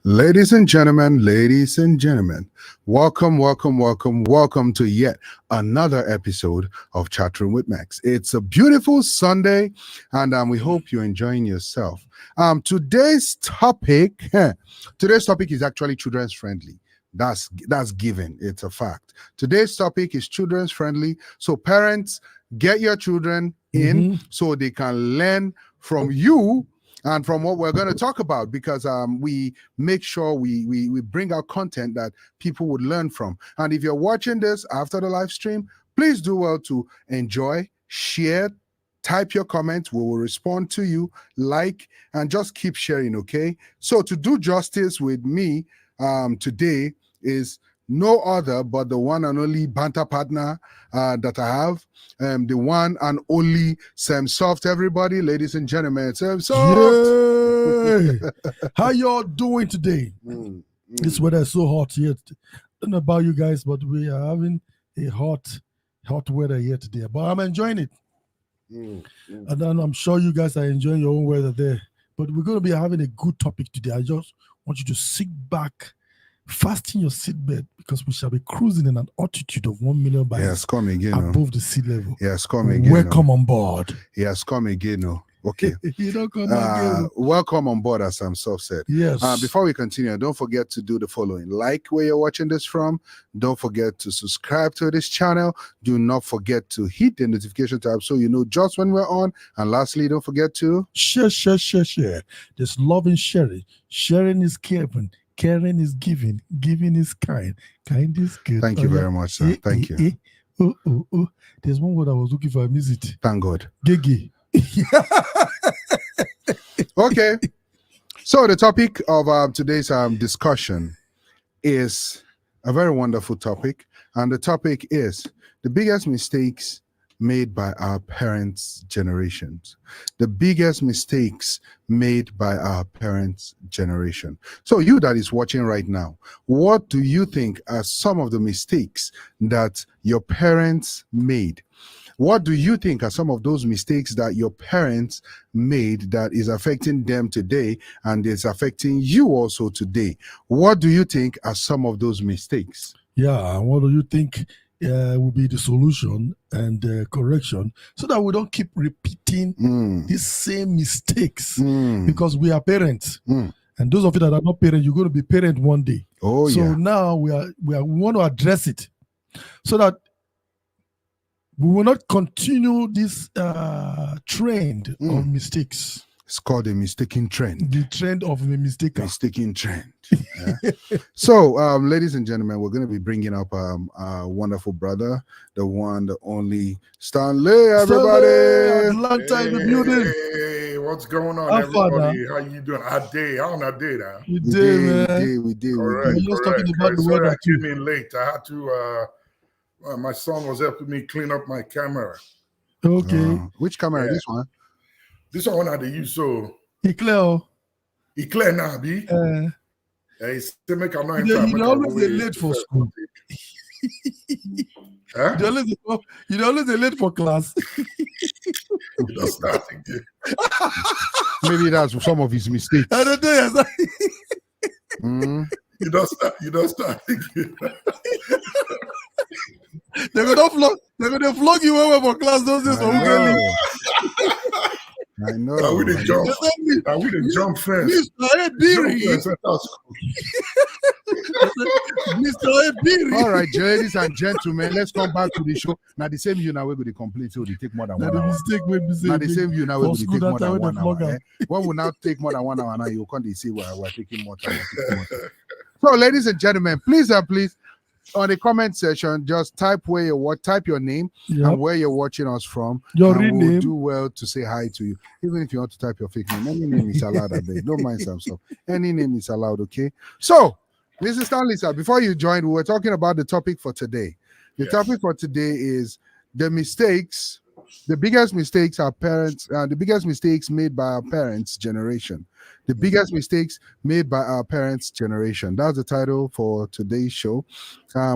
Ladies and gentlemen, welcome to yet another episode of Chatroom with Max. It's a beautiful Sunday, and we hope you're enjoying yourself. Today's topic is actually children's friendly. That's given. It's a fact. Today's topic is children's friendly. So parents, get your children in so they can learn from you and from what we're going to talk about, because we make sure we bring out content that people would learn from. And if you're watching this after the live stream, please do well to enjoy, share, type your comments. We will respond to you, like, and just keep sharing, okay? So to do justice with me today is no other but the one and only banter partner that I have, the one and only Sam Soft. Everybody, ladies and gentlemen, Sam Soft. How y'all doing today? This weather is so hot here. I don't know about you guys, but we are having a hot weather here today. But I'm enjoying it. And then I'm sure you guys are enjoying your own weather there. But we're going to be having a good topic today. I just want you to sit back, fasten your seatbelt, because we shall be cruising in an altitude of 1 million miles above the sea level. Yes, come again. Welcome on board. Yes, come again. Okay. You don't come again. Welcome on board, as Sam Soft said. Yes. Before we continue, don't forget to do the following. Like where you're watching this from. Don't forget to subscribe to this channel. Do not forget to hit the notification tab so you know just when we're on. And lastly, don't forget to share. There's love in sharing. Sharing is caring. Caring is giving. Giving is kind. Kind is good. Thank you very much, sir. Thank you. Oh. There's one word I was looking for. I missed it. Thank God. Gigi. Okay. So the topic of today's discussion is a very wonderful topic. And the topic is the biggest mistakes made by our parents' generations. The biggest mistakes made by our parents' generation. So you that is watching right now, what do you think are some of the mistakes that your parents made? What do you think are some of those mistakes that your parents made that is affecting them today and is affecting you also today? What do you think are some of those mistakes? Yeah, what do you think will be the solution and correction so that we don't keep repeating these same mistakes? Because we are parents. And those of you that are not parents, you're going to be parent one day. Oh, so yeah. now we want to address it so that we will not continue this trend of mistakes. It's called a mistaken trend. The trend of a mistake. Mistaken trend. Yeah. So, ladies and gentlemen, we're going to be bringing up our wonderful brother, the one, the only Stanley, everybody. Atlanta in the building. Hey, what's going on, everybody? How you doing? I did, man. We did. Correct. We're just talking about the weather. I came in late. I had to... my son was helping me clean up my camera. Okay. Which camera? This one? This one I use, so... Eclair now, B. Hey, still make a you always late for school. Huh? You always late for class. That's nothing. Maybe that's some of his mistakes. I don't know. You don't start thinking. They're gonna flog you over for class. Those days. I know. Now we didn't jump fence. Mr. Ebiri. All right, ladies and gentlemen, let's come back to the show. Now the same you now we're going to complete so they take more than 1 hour. Now the same you now we're going to take more than 1 hour. When we now take more than 1 hour now, you can't see where we're taking more time. So, ladies and gentlemen, please on the comment section, just type type your name and where you're watching us from. Your real we'll name. do well to say hi to you. Even if you want to type your fake name, any name is allowed. Don't mind some stuff. Any name is allowed, okay? So, Mr. Stanley, sir, before you joined, we were talking about the topic for today. The topic for today is the biggest mistakes our parents, the biggest mistakes made by our parents' generation. The biggest mistakes made by our parents' generation. That's the title for today's show.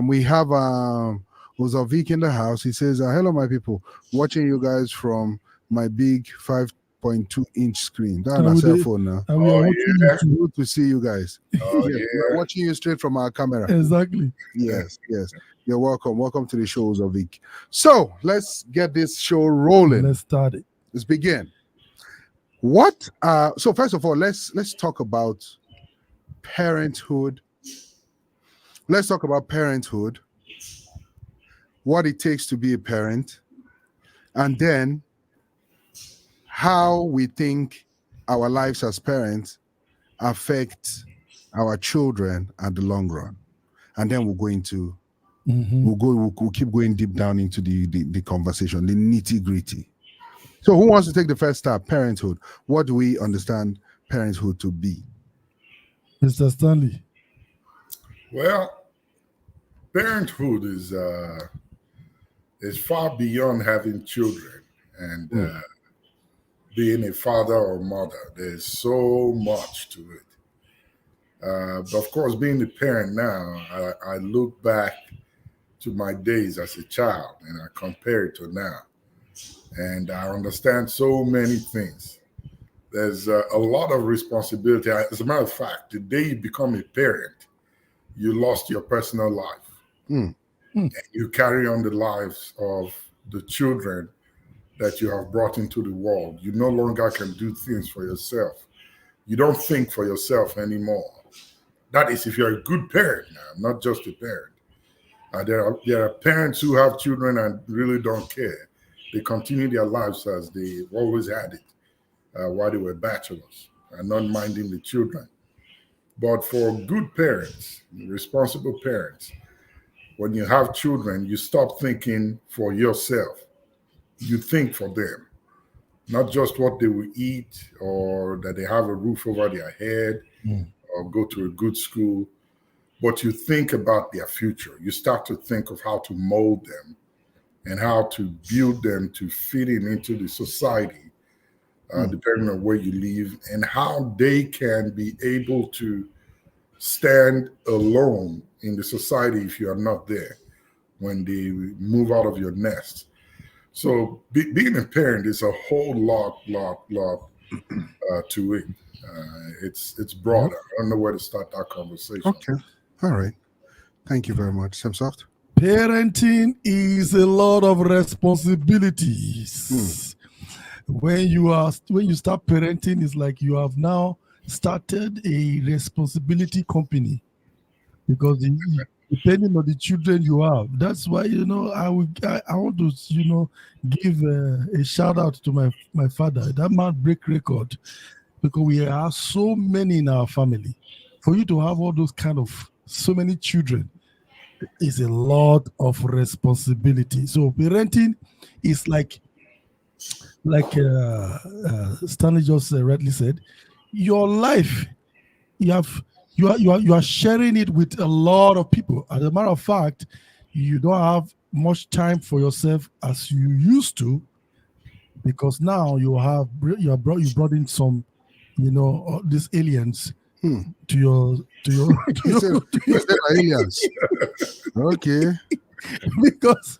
We have Ozavik in the house. He says, hello, my people. Watching you guys from my big 5 8.2-inch screen. That's And our we cell did- phone now. And we are Oh, watching yeah. YouTube. Good to see you guys. Oh, Yes, yeah. we're watching you straight from our camera. Exactly. Yes. You're welcome. Welcome to the shows of week. So let's get this show rolling. Let's start it. Let's begin. So first of all, let's talk about parenthood. Let's talk about parenthood, what it takes to be a parent, and then how we think our lives as parents affect our children at the long run. And then we'll go into we'll keep going deep down into the conversation, the nitty-gritty. So who wants to take the first step? Parenthood. What do we understand parenthood to be? Mr. Stanley. Well, parenthood is far beyond having children and being a father or mother. There's so much to it. But of course, being a parent now, I look back to my days as a child and I compare it to now. And I understand so many things. There's a lot of responsibility. As a matter of fact, the day you become a parent, you lost your personal life. And you carry on the lives of the children that you have brought into the world. You no longer can do things for yourself. You don't think for yourself anymore. That is if you're a good parent now, not just a parent. There are parents who have children and really don't care. They continue their lives as they've always had it while they were bachelors and not minding the children. But for good parents, responsible parents, when you have children, you stop thinking for yourself. You think for them, not just what they will eat or that they have a roof over their head or go to a good school, but you think about their future. You start to think of how to mold them and how to build them to fit into the society, depending on where you live, and how they can be able to stand alone in the society if you are not there when they move out of your nest. So being a parent is a whole lot to it. It's broader. I don't know where to start that conversation. Okay. All right. Thank you very much, Samsoft. Parenting is a lot of responsibilities. When you start parenting, it's like you have now started a responsibility company, because depending on the children you have, that's why I want to give a shout out to my father. That man break record, because we are so many in our family. For you to have all those kind of so many children is a lot of responsibility. So parenting is like Stanley just rightly said, your life, you are sharing it with a lot of people. As a matter of fact, you don't have much time for yourself as you used to, because now you brought in some these aliens to your aliens. Okay. because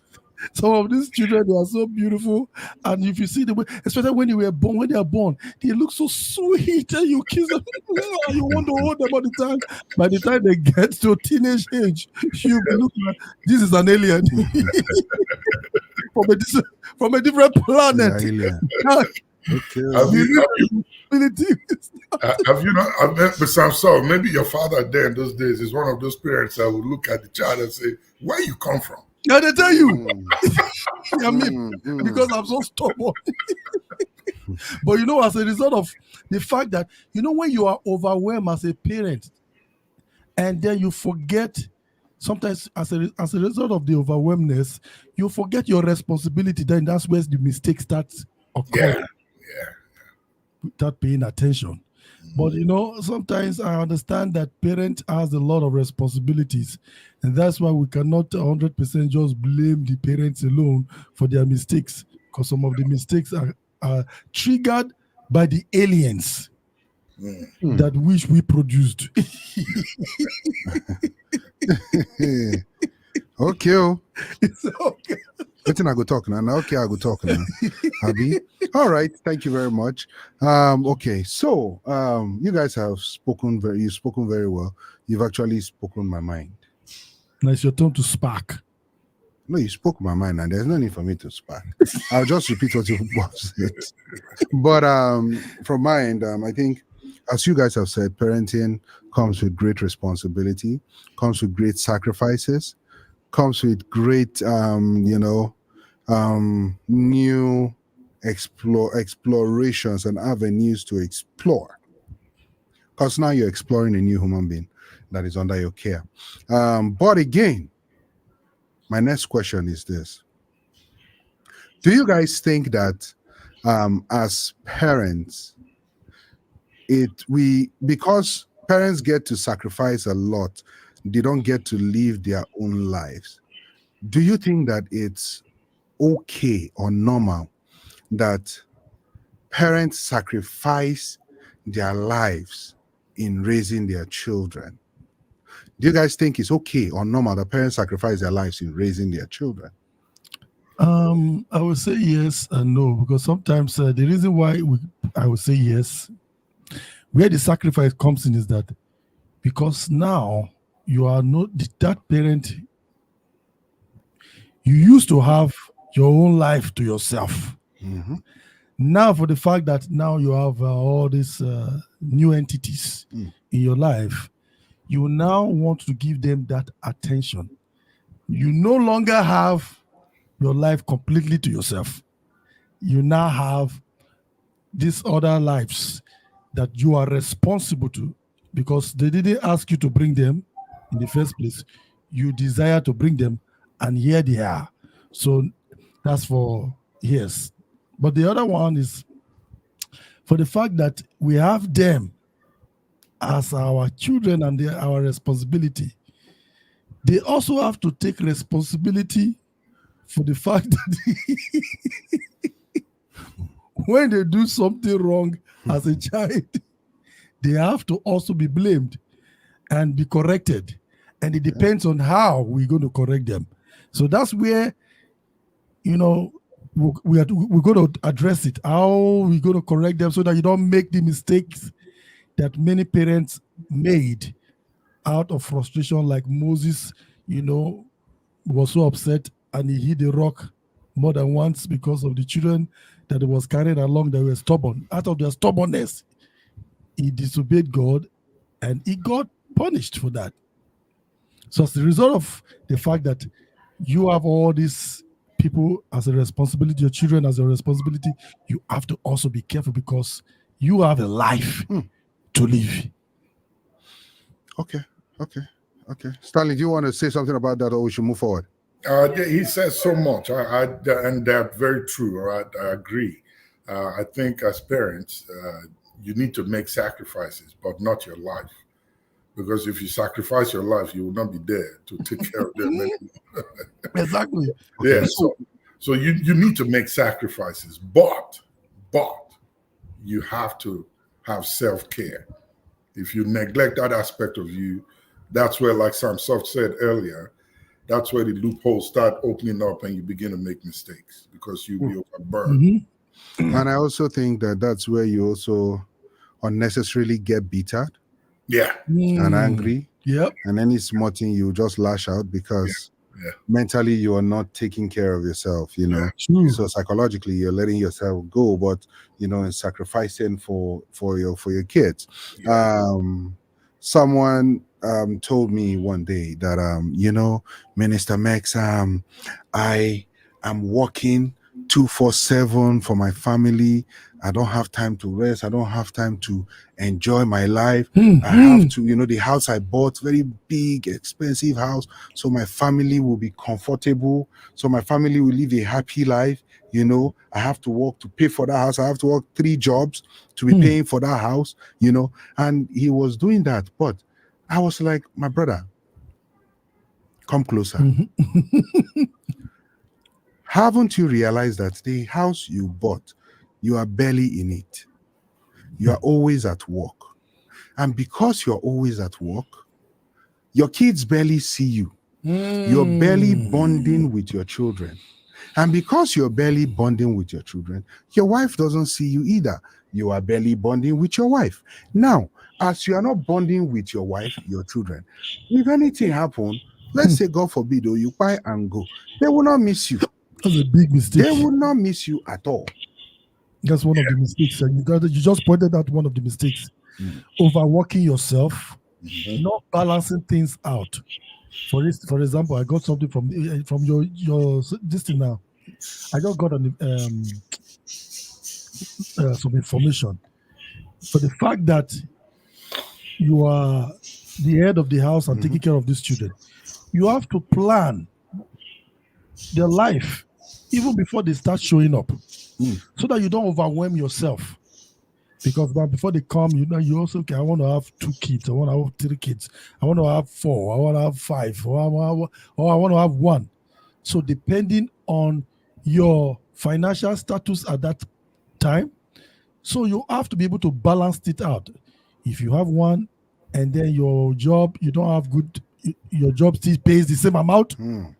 some of these children, they are so beautiful, and if you see the way, especially when they are born, they look so sweet, and you kiss them, you want to hold them all the time. By the time they get to teenage age, you look like this is an alien from a different planet. Yeah, alien. Okay. Have you not? But Samson, maybe your father there in those days is one of those parents that would look at the child and say, "Where you come from?" Yeah, they tell you. I mean, because I'm so stubborn. But as a result of the fact that when you are overwhelmed as a parent, and then you forget, sometimes as a result of the overwhelmness, you forget your responsibility. Then that's where the mistake starts occurring. Yeah. Without paying attention. But sometimes I understand that parent has a lot of responsibilities, and that's why we cannot 100% just blame the parents alone for their mistakes, because some of the mistakes are triggered by the aliens that which we produced. Okay. It's okay. Waiting, I go talk now. Okay, I go talk now. Abby. All right. Thank you very much. Okay. So, you guys have you've spoken very well. You've actually spoken my mind. Now it's your turn to spark. No, you spoke my mind, and there's no need for me to spark. I'll just repeat what you said. But from my end, I think, as you guys have said, parenting comes with great responsibility, comes with great sacrifices, comes with great, new explorations and avenues to explore. Because now you're exploring a new human being that is under your care. But again, my next question is this: do you guys think that, as parents, because parents get to sacrifice a lot, they don't get to live their own lives? Do you think that it's okay or normal that parents sacrifice their lives in raising their children? Do you guys think it's okay or normal that parents sacrifice their lives in raising their children? I would say yes and no, because sometimes the reason why I would say yes, where the sacrifice comes in is that because now you are not that parent. You used to have your own life to yourself. Mm-hmm. Now, for the fact that now you have all these new entities in your life, you now want to give them that attention. You no longer have your life completely to yourself. You now have these other lives that you are responsible to, because they didn't ask you to bring them in the first place. You desire to bring them, and here they are. So that's for yes. But the other one is for the fact that we have them as our children and they're our responsibility. They also have to take responsibility for the fact that when they do something wrong as a child, they have to also be blamed and be corrected. And it depends on how we're going to correct them. So that's where, we're going to address it. How we're going to correct them so that you don't make the mistakes that many parents made out of frustration, like Moses, was so upset and he hit the rock more than once because of the children that he was carrying along that were stubborn. Out of their stubbornness, he disobeyed God and he got punished for that. So as a result of the fact that you have all these people as a responsibility, your children as a responsibility, you have to also be careful because you have a life to live. Okay. Stanley, do you want to say something about that, or we should move forward? He says so much, and that's very true. I agree. I think as parents, you need to make sacrifices, but not your life. Because if you sacrifice your life, you will not be there to take care of them anymore. Exactly. Yeah. So you need to make sacrifices, but you have to have self-care. If you neglect that aspect of you, that's where, like Sam Soft said earlier, that's where the loopholes start opening up and you begin to make mistakes because you'll be overburned. And I also think that that's where you also unnecessarily get bitter and angry. Yep. And any small thing you just lash out because mentally you are not taking care of yourself, So psychologically you're letting yourself go, but and sacrificing for your kids. Someone told me one day that Minister Max, I am working 247 for my family. I don't have time to rest. I don't have time to enjoy my life. I have to, the house I bought, very big, expensive house. So my family will be comfortable. So my family will live a happy life. I have to work to pay for that house. I have to work 3 jobs to be paying for that house, and he was doing that. But I was like, my brother, come closer. Haven't you realized that the house you bought, you are barely in it? You are always at work. And because you're always at work, your kids barely see you. You're barely bonding with your children. And because you're barely bonding with your children, your wife doesn't see you either. You are barely bonding with your wife. Now, as you are not bonding with your wife, your children, if anything happen, let's say God forbid, or you buy and go, they will not miss you. That's a big mistake. They will not miss you at all. That's one of the mistakes. And you just pointed out one of the mistakes. Overworking yourself, not balancing things out. For example, I got something from your this thing now. I just got some information. For the fact that you are the head of the house and taking care of these children, you have to plan their life even before they start showing up, so that you don't overwhelm yourself. Because before they come, you also, okay, I want to have 2 kids, I want to have 3 kids, I want to have 4, I want to have 5, or I want to have 1. So depending on your financial status at that time, so you have to be able to balance it out. If you have 1 and then your job, you don't have your job still pays the same amount, and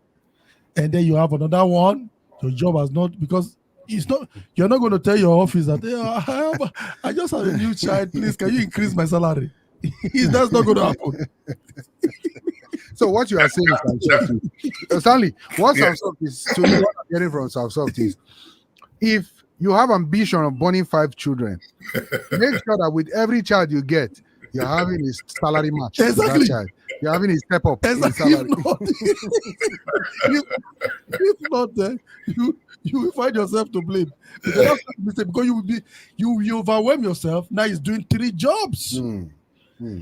then you have another 1, your job has not, because it's not, you're not going to tell your office that, I just have a new child, please can you increase my salary? That's not going to happen. So what you are saying is, Stanley, what Southsoft is, to me, what I'm getting from Southsoft is, if you have ambition of born 5 children, make sure that with every child you get, you're having a salary match. Exactly. That child. You're having a step up in salary. If not, then you will find yourself to blame, because you overwhelm yourself. Now he's doing 3 jobs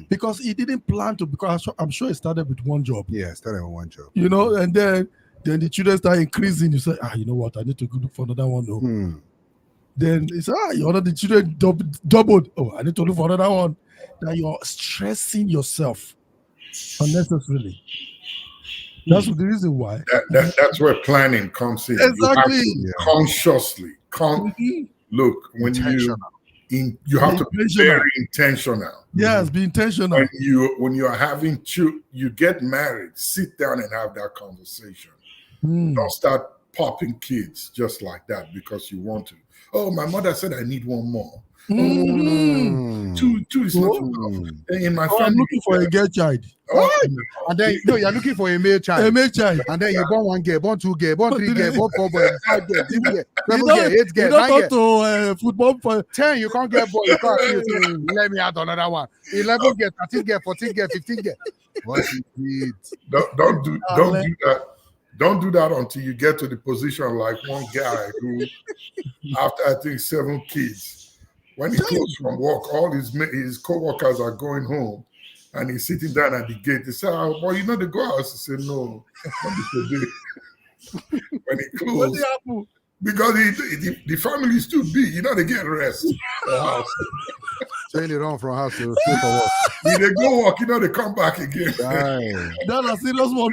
because he didn't plan to. Because I'm sure he started with 1 job. Yeah, started with 1 job. And then the children start increasing. You say, you know what? I need to go look for another one. Though. Then it's the children doubled. Oh, I need to look for another one. Now you're stressing yourself unnecessarily. That's the reason why. That's where planning comes in. Exactly. You have to consciously. Look, when you have to be very intentional. Yes, be intentional. When you are having you get married, sit down and have that conversation. Don't start popping kids just like that because you want to. Oh, my mother said I need 1 more. 2 is not enough. In my family, I'm looking for a girl child. And then you're looking for a male child. A male child. And then you born 1 girl, born 2 girl, born 3 girl, born 4 boys, 5 girls, 6 girls, 7 girls, 8 girls, 9 girls. You don't go to football for 10, you can't get boy, you can't let me add another one. 11 girls, 13 girls, 14 girls, 15 girls. What is it? Don't do that. Don't do that until you get to the position like one guy who, after I think 7 kids, when he closes from work, all his co-workers are going home, and he's sitting down at the gate. They say, well, they go out. He said, no, not today. When he closed, because the family is too big, they get rest. So they run from house to stay for work. When they go work, they come back again. That's a serious one.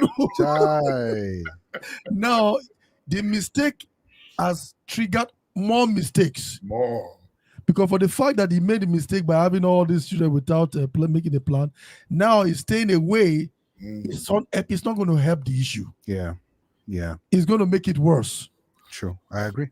Now, the mistake has triggered more mistakes. Because for the fact that he made a mistake by having all these children without making a plan, now he's staying away. It's not going to help the issue. Yeah. It's going to make it worse. True. I agree.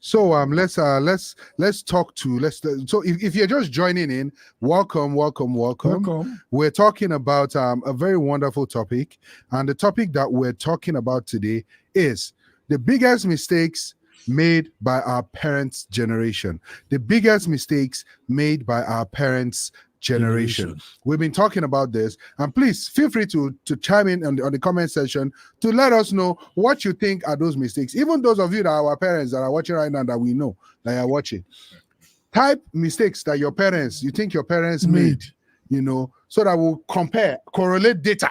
So let's talk to so if you're just joining in, welcome. We're talking about a very wonderful topic, and the topic that we're talking about today is the biggest mistakes made by our parents' generation. The biggest mistakes made by our parents' generation. We've been talking about this, and please feel free to chime in on the comment section to let us know what you think are those mistakes. Even those of you that are our parents that are watching right now, that we know that are watching, type mistakes that you think your parents made, so that we'll correlate data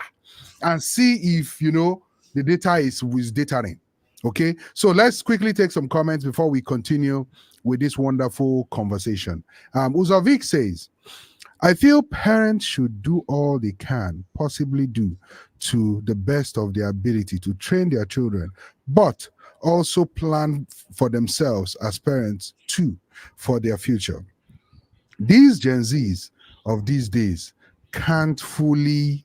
and see if the data is dataing. Okay, so let's quickly take some comments before we continue with this wonderful conversation. Uzavik says, I feel parents should do all they can possibly do to the best of their ability to train their children, but also plan for themselves as parents too for their future. These Gen Zs of these days can't fully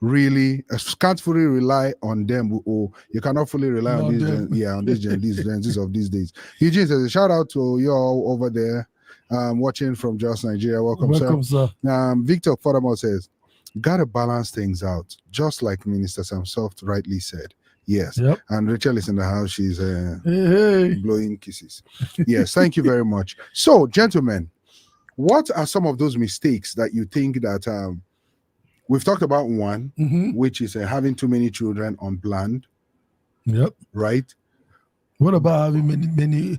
really can't fully rely on them, or you cannot fully rely on On these them. on these Gen Zs of these days. Eugene says a shout out to you all over there, watching from Jos, Nigeria. Welcome, Welcome, sir. Victor furthermore says, gotta balance things out, just like Minister Samsoft rightly said. Yes. Yep. And Rachel is in the house. She's Hey. blowing kisses. Yes, thank you very much. So, gentlemen, what are some of those mistakes that you think that we've talked about one, Mhm. which is having too many children unplanned, Yep. right? What about having many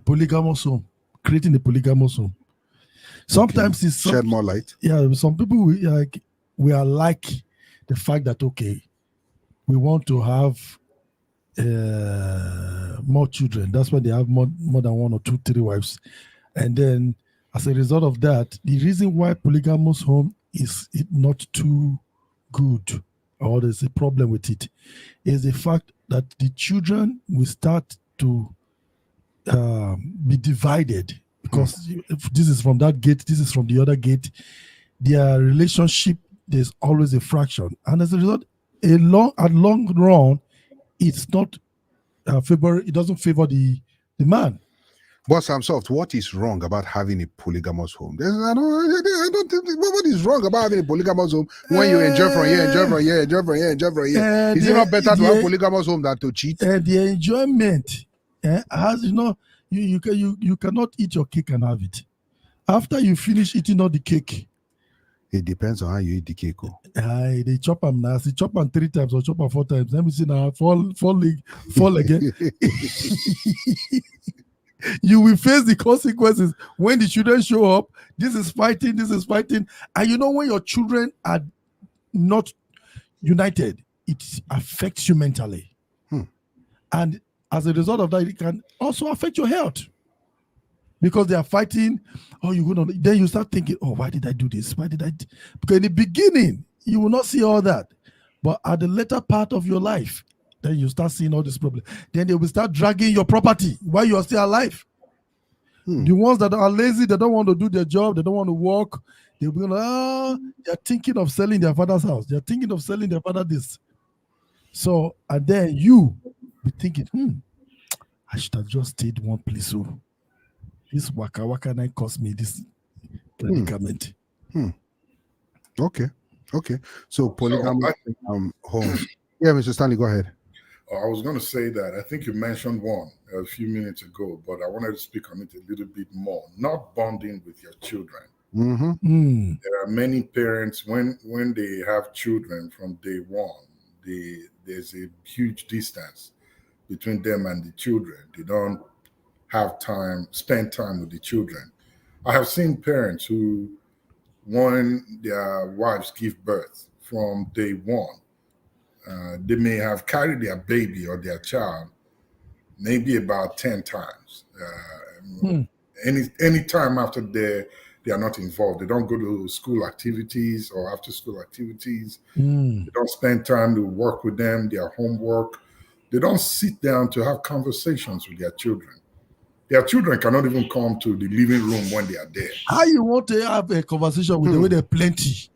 polygamous home, creating a polygamous home? Sometimes it's Shed more light. yeah. Some people we are like the fact that okay, we want to have more children. That's why they have more than one or two, three wives, and then as a result of that, the reason why polygamous home is not too good or there's a problem with it is the fact that the children will start to be divided because if this is from that gate, this is from the other gate. Their relationship, there's always a fraction, and as a result, at long run, it's not it doesn't favor the man. But Samsoft, what is wrong about having a polygamous home? I don't think what is wrong about having a polygamous home when you enjoy from here, enjoy from here, enjoy from here, enjoy from here. Is it not better to have polygamous home than to cheat? The enjoyment, as you know, you cannot eat your cake and have it. After you finish eating all the cake, it depends on how you eat the cake. They chop them now. They chop them 3 times or chop them 4 times. Let me see now. Fall again. You will face the consequences when the children show up. This is fighting. And you know when your children are not united, it affects you mentally. And as a result of that, it can also affect your health. Because they are fighting, then you start thinking, oh, why did I do this? Because in the beginning, you will not see all that. But at the later part of your life, then you start seeing all this problem. Then they will start dragging your property while you are still alive. The ones that are lazy, they don't want to do their job, they don't want to work, they'll be like, they're thinking of selling their father's house. They're thinking of selling their father this. So, and then you be thinking, I should have just stayed one place. So this waka night cost me this predicament. Okay. So polygamous homes. Yeah, Mr. Stanley, go ahead. I was going to say that I think you mentioned one a few minutes ago, but I wanted to speak on it a little bit more. Not bonding with your children. There are many parents when they have children from day one, there's a huge distance between them and the children. They don't have spend time with the children. I have seen parents who, when their wives give birth from day one, they may have carried their baby or their child maybe about 10 times. Any time after they are not involved. They don't go to school activities or after school activities. They don't spend time to work with them, their homework. They don't sit down to have conversations with their children. Their children cannot even come to the living room when they are there. How you want to have a conversation with them when they're plenty?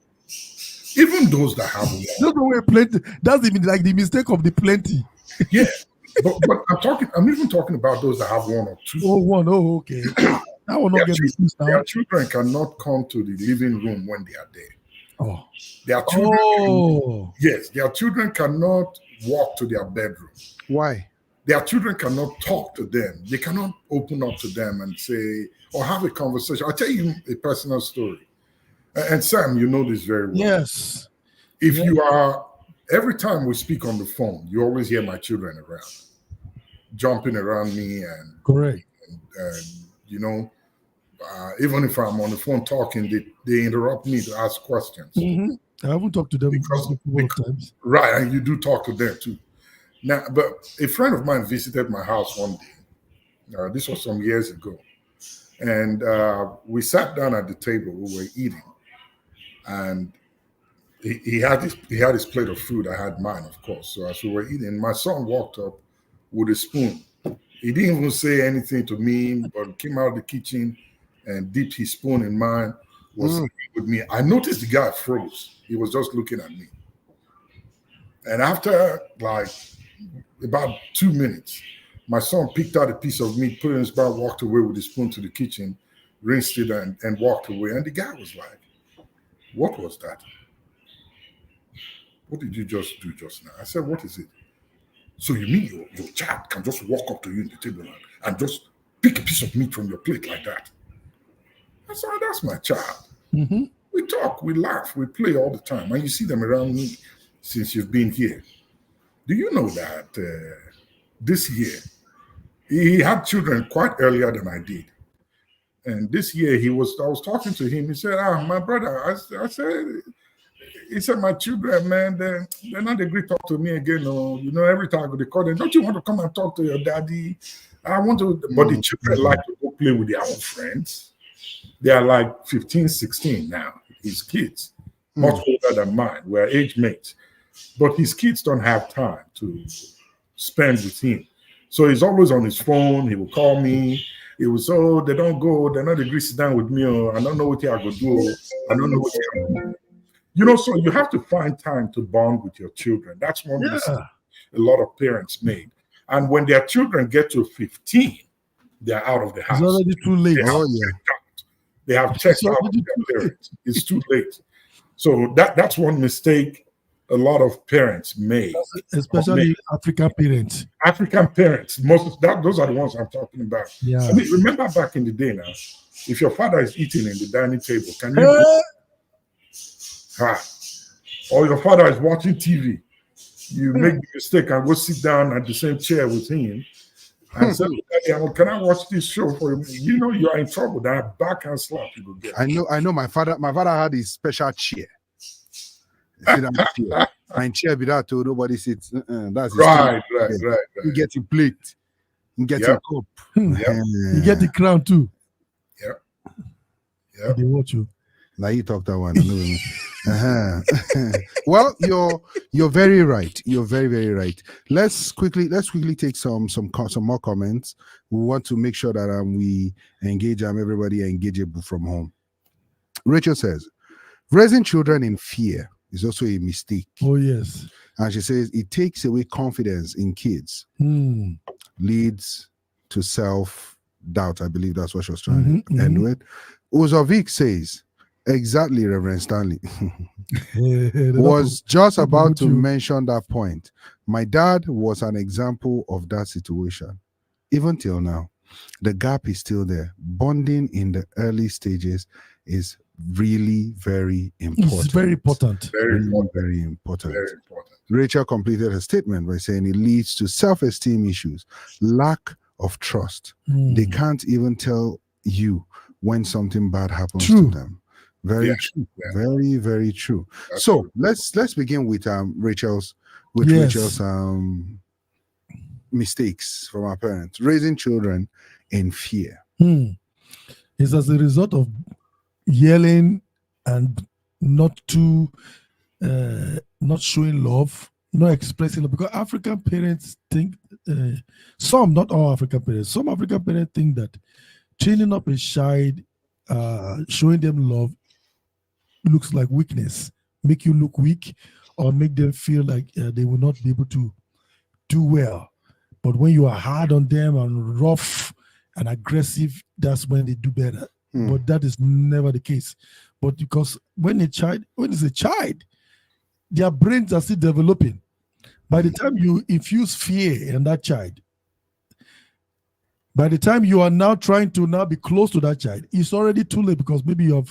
Even those that have one. Those who are plenty, that's even like the mistake of the plenty. Yeah. But I'm even talking about those that have one or two. Oh, one. Oh, okay. I will not get this now. Their children cannot come to the living room when they are there. Oh. Their children their children cannot walk to their bedroom. Why? Their children cannot talk to them. They cannot open up to them and say, or have a conversation. I'll tell you a personal story. And Sam, you know this very well. Yes. If you are, every time we speak on the phone, you always hear my children around, jumping around me and correct. And you know, even if I'm on the phone talking, they interrupt me to ask questions. I haven't talked to them because times. Right, and you do talk to them too. Now, but a friend of mine visited my house one day. This was some years ago, and we sat down at the table. We were eating, and he had his plate of food. I had mine, of course. So as we were eating, my son walked up with a spoon. He didn't even say anything to me, but came out of the kitchen and dipped his spoon in mine. Was with me. I noticed the guy froze. He was just looking at me. And after like about 2 minutes, my son picked out a piece of meat, put it in his mouth, walked away with his spoon to the kitchen, rinsed it, and walked away. And the guy was like, "What was that? What did you just do just now?" I said, "What is it?" "So you mean your child can just walk up to you in the table and just pick a piece of meat from your plate like that?" I said, "Oh, that's my child. Mm-hmm. We talk, we laugh, we play all the time. And you see them around me since you've been here. Do you know that this year, he had children quite earlier than I did. And this year I was talking to him. He said, my brother, I said, he said, my children, man, they're not agree to talk to me again. No, every time I go to call them, don't you want to come and talk to your daddy? I want to, but the children like to go play with their own friends. They are like 15, 16 now, his kids, much older than mine. We're age mates. But his kids don't have time to spend with him. So he's always on his phone. He will call me. He will say, they don't go. They're not agree sit down with me. I don't know what I go do. I don't know what I go do. So you have to find time to bond with your children. That's one mistake a lot of parents made. And when their children get to 15, they're out of the house. It's already too late. They have checked out their parents. It's too late. So that's one mistake a lot of parents made. Especially African parents. African parents. Those are the ones I'm talking about. Yeah. I mean, remember back in the day now, if your father is eating in the dining table, can you or your father is watching TV, you make the mistake and go sit down at the same chair with him and say, can I watch this show for you? You are in trouble. That backhand slap you will get. I know my father had his special chair. My chair be that too, nobody sits. That's his right. You get your plate, you get your cup. You get the crown too. Yeah. They watch you. Now you talk that one. Well, you're very right. You're very, very right. Let's quickly take some more comments. We want to make sure that we engage everybody engageable from home. Rachel says, raising children in fear is also a mistake. Oh yes. And she says it takes away confidence in kids, leads to self-doubt. I believe that's what she was trying to end with. Ozovic says, exactly, Reverend Stanley. Was just about to mention that point. My dad was an example of that situation. Even till now, the gap is still there. Bonding in the early stages is really very important. It's very important. Very important. Very important. Very important. Rachel completed her statement by saying it leads to self-esteem issues, lack of trust. They can't even tell you when something bad happens to them. Very true. Yeah. Very, very true. That's so true. Let's begin with Rachel's mistakes from our parents. Raising children in fear. It's as a result of yelling and not showing love, not expressing love. Because African parents think, some, not all African parents, some African parents think that training up a child, showing them love looks like weakness, make you look weak, or make them feel like they will not be able to do well. But when you are hard on them and rough and aggressive, that's when they do better. But that is never the case. But because when it's a child, their brains are still developing. By the time you infuse fear in that child, by the time you are now trying to now be close to that child, it's already too late because maybe you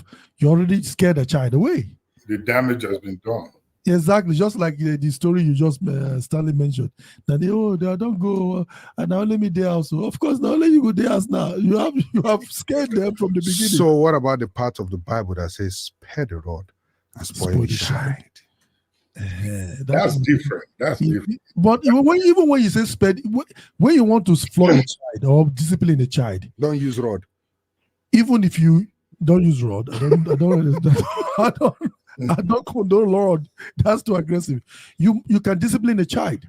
already scared the child away. The damage has been done. Exactly, just like the story you just Stanley mentioned. That they don't go and now let me there also. Of course, now let you go there now. You have scared them from the beginning. So what about the part of the Bible that says spare the rod and spoil the child? That's different. That's different. But even when you say spare, when you want to flog a child or discipline a child, don't use rod. Even if you don't use rod, I don't condone Lord. That's too aggressive. You can discipline a child.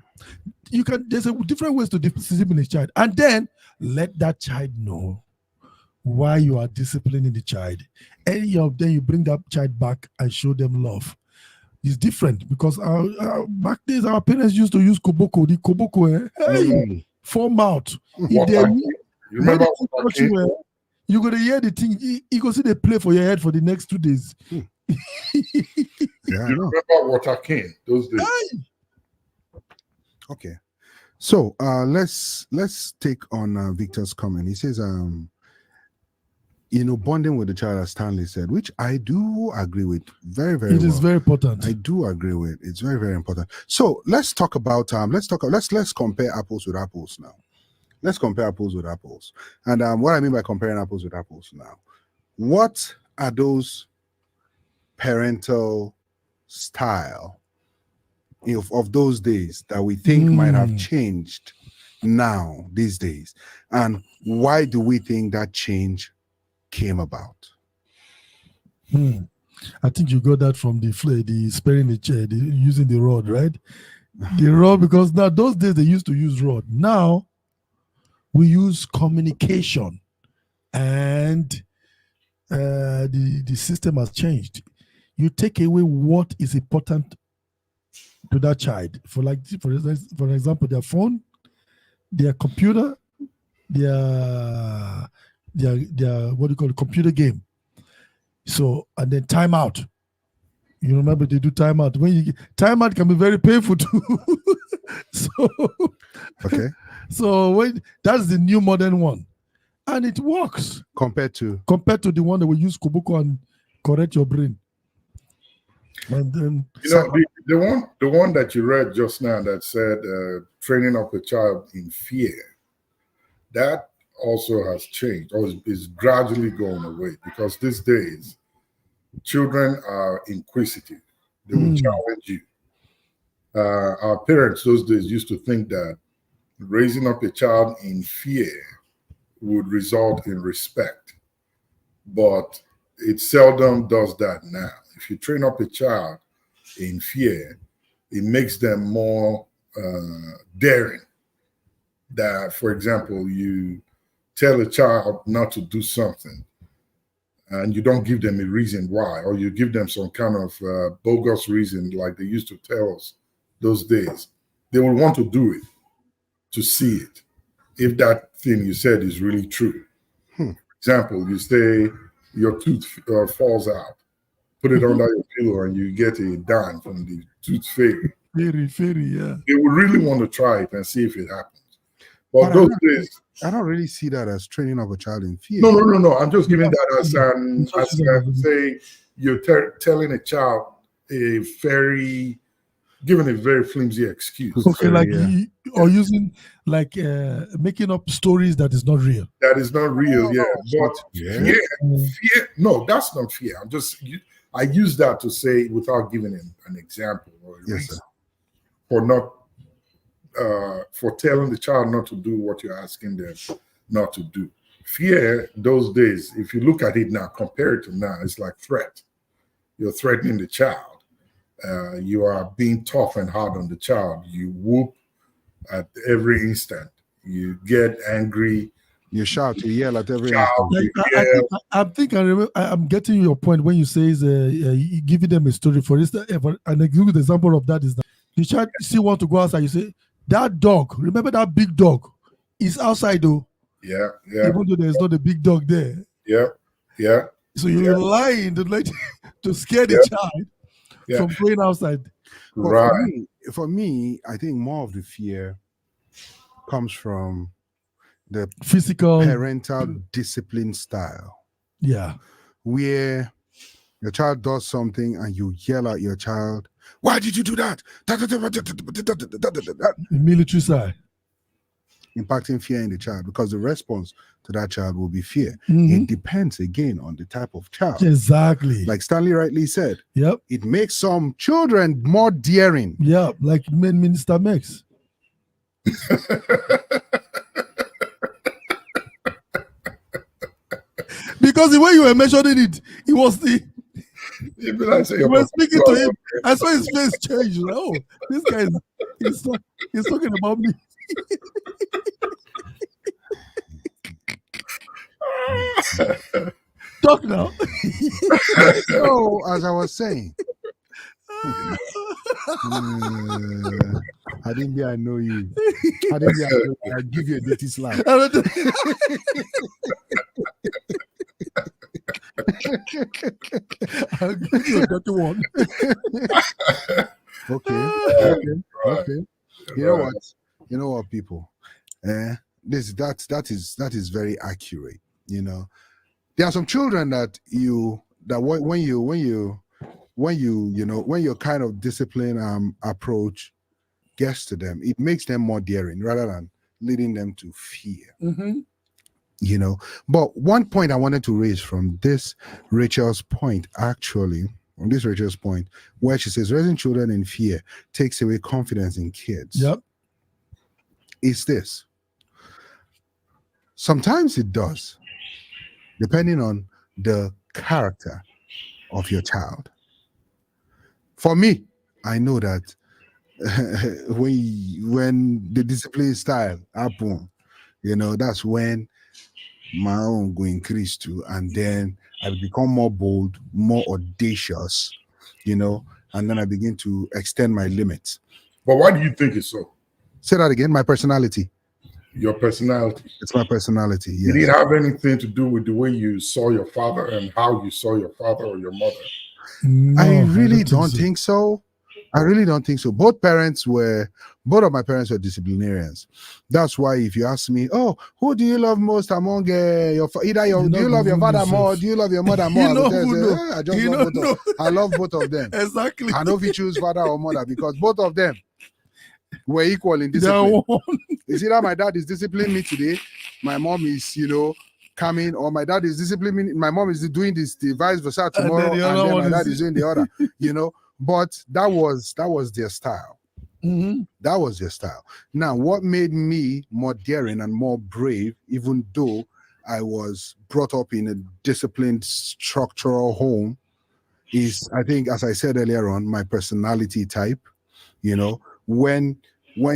There's different ways to discipline a child, and then let that child know why you are disciplining the child. And then you bring that child back and show them love. is different because back days our parents used to use koboko. The koboko, form out. If they You remember what you were, you gonna hear the thing. You go see they play for your head for the next 2 days. Yeah, you remember Water King those days? Okay. So let's take on Victor's comment. He says, bonding with the child, as Stanley said, which I do agree with very, very It well. is very important. I do agree with. It's very, very important. So let's talk about let's compare apples with apples now. Let's compare apples with apples. And what I mean by comparing apples with apples now, what are those parental style of those days that we think might have changed now these days, and why do we think that change came about? I think you got that from the sparing the chair, using the rod, right? The rod, because now those days they used to use rod. Now we use communication, and the system has changed. You take away what is important to that child. For example, their phone, their computer, their what do you call it, computer game. So, and then timeout. You remember they do timeout. Timeout can be very painful too. Okay. So that's the new modern one, and it works compared to the one that we use Koboko and correct your brain. And then the one that you read just now that said training up a child in fear, that also has changed or is gradually going away, because these days children are inquisitive. They will challenge you. Our parents those days used to think that raising up a child in fear would result in respect, but it seldom does that now. If you train up a child in fear, it makes them more daring. That, for example, you tell a child not to do something and you don't give them a reason why, or you give them some kind of bogus reason like they used to tell us those days, they will want to do it to see it, if that thing you said is really true. For example, you say your tooth falls out, put it under your pillow and you get a dime from the tooth fairy. Fairy, yeah. They would really want to try it and see if it happens. But those days, I don't really see that as training up a child in fear. No. I'm just giving that as say you're telling a child giving a very flimsy excuse. Okay, or using making up stories that is not real. That is not real, But fear, no, that's not fear. I use that to say without giving an example or a reason for telling the child not to do what you're asking them not to do. Fear, those days, if you look at it now, compare it to now, it's like threat. You're threatening the child. You are being tough and hard on the child. You whoop at every instant. You get angry. You shout, you yell at every instant. I'm getting your point when you say giving them a story. For instance, an example of that is that the child still want to go outside. You say, that dog, remember that big dog, is outside though. Yeah. Even though there's not a big dog there. Yeah. So you're lying to scare the child from going outside. Right. For me, I think more of the fear comes from the physical parental discipline style. Yeah. Where your child does something and you yell at your child, why did you do that? Military side. Impacting fear in the child, because the response to that child will be fear. It depends again on the type of child. Exactly. Like Stanley rightly said. Yep. It makes some children more daring. Yeah, like Minister makes. Because the way you were mentioning it was he was speaking to him. I saw his face change. Oh, this guy he's talking about me. Talk now. So, as I was saying, I didn't be I know you. I didn't be I know you. I'll give you a dirty slap. I'll give you a dirty one. Okay. You know what? You know what, people? That is very accurate. You know, there are some children that when your kind of discipline approach gets to them, it makes them more daring rather than leading them to fear. Mm-hmm. You know, but one point I wanted to raise from this Rachel's point, actually, on this Rachel's point, where she says raising children in fear takes away confidence in kids. Yep. Is this. Sometimes it does, depending on the character of your child. For me, I know that when the discipline style happen, you know, that's when my own go increase too, and then I become more bold, more audacious, you know, and then I begin to extend my limits. But why do you think it's so? Say that again. My personality. Your personality. It's my personality. Yes. Did it have anything to do with the way you saw your father and how you saw your father or your mother? No, I really don't so. think so. I really don't think so. Both of my parents were disciplinarians. That's why if you ask me, oh, who do you love most among do you love your father more, or do you love your mother more? I just love both of I love both of them. Exactly. I know if you choose father or mother because both of them were equal in discipline. You see that my dad is disciplining me today, my mom is, coming, or my dad is disciplining me, my mom is doing this, the vice versa tomorrow, and then my dad is doing the other, But that was their style. Mm-hmm. That was their style. Now, what made me more daring and more brave, even though I was brought up in a disciplined, structural home, is, I think, as I said earlier on, my personality type. When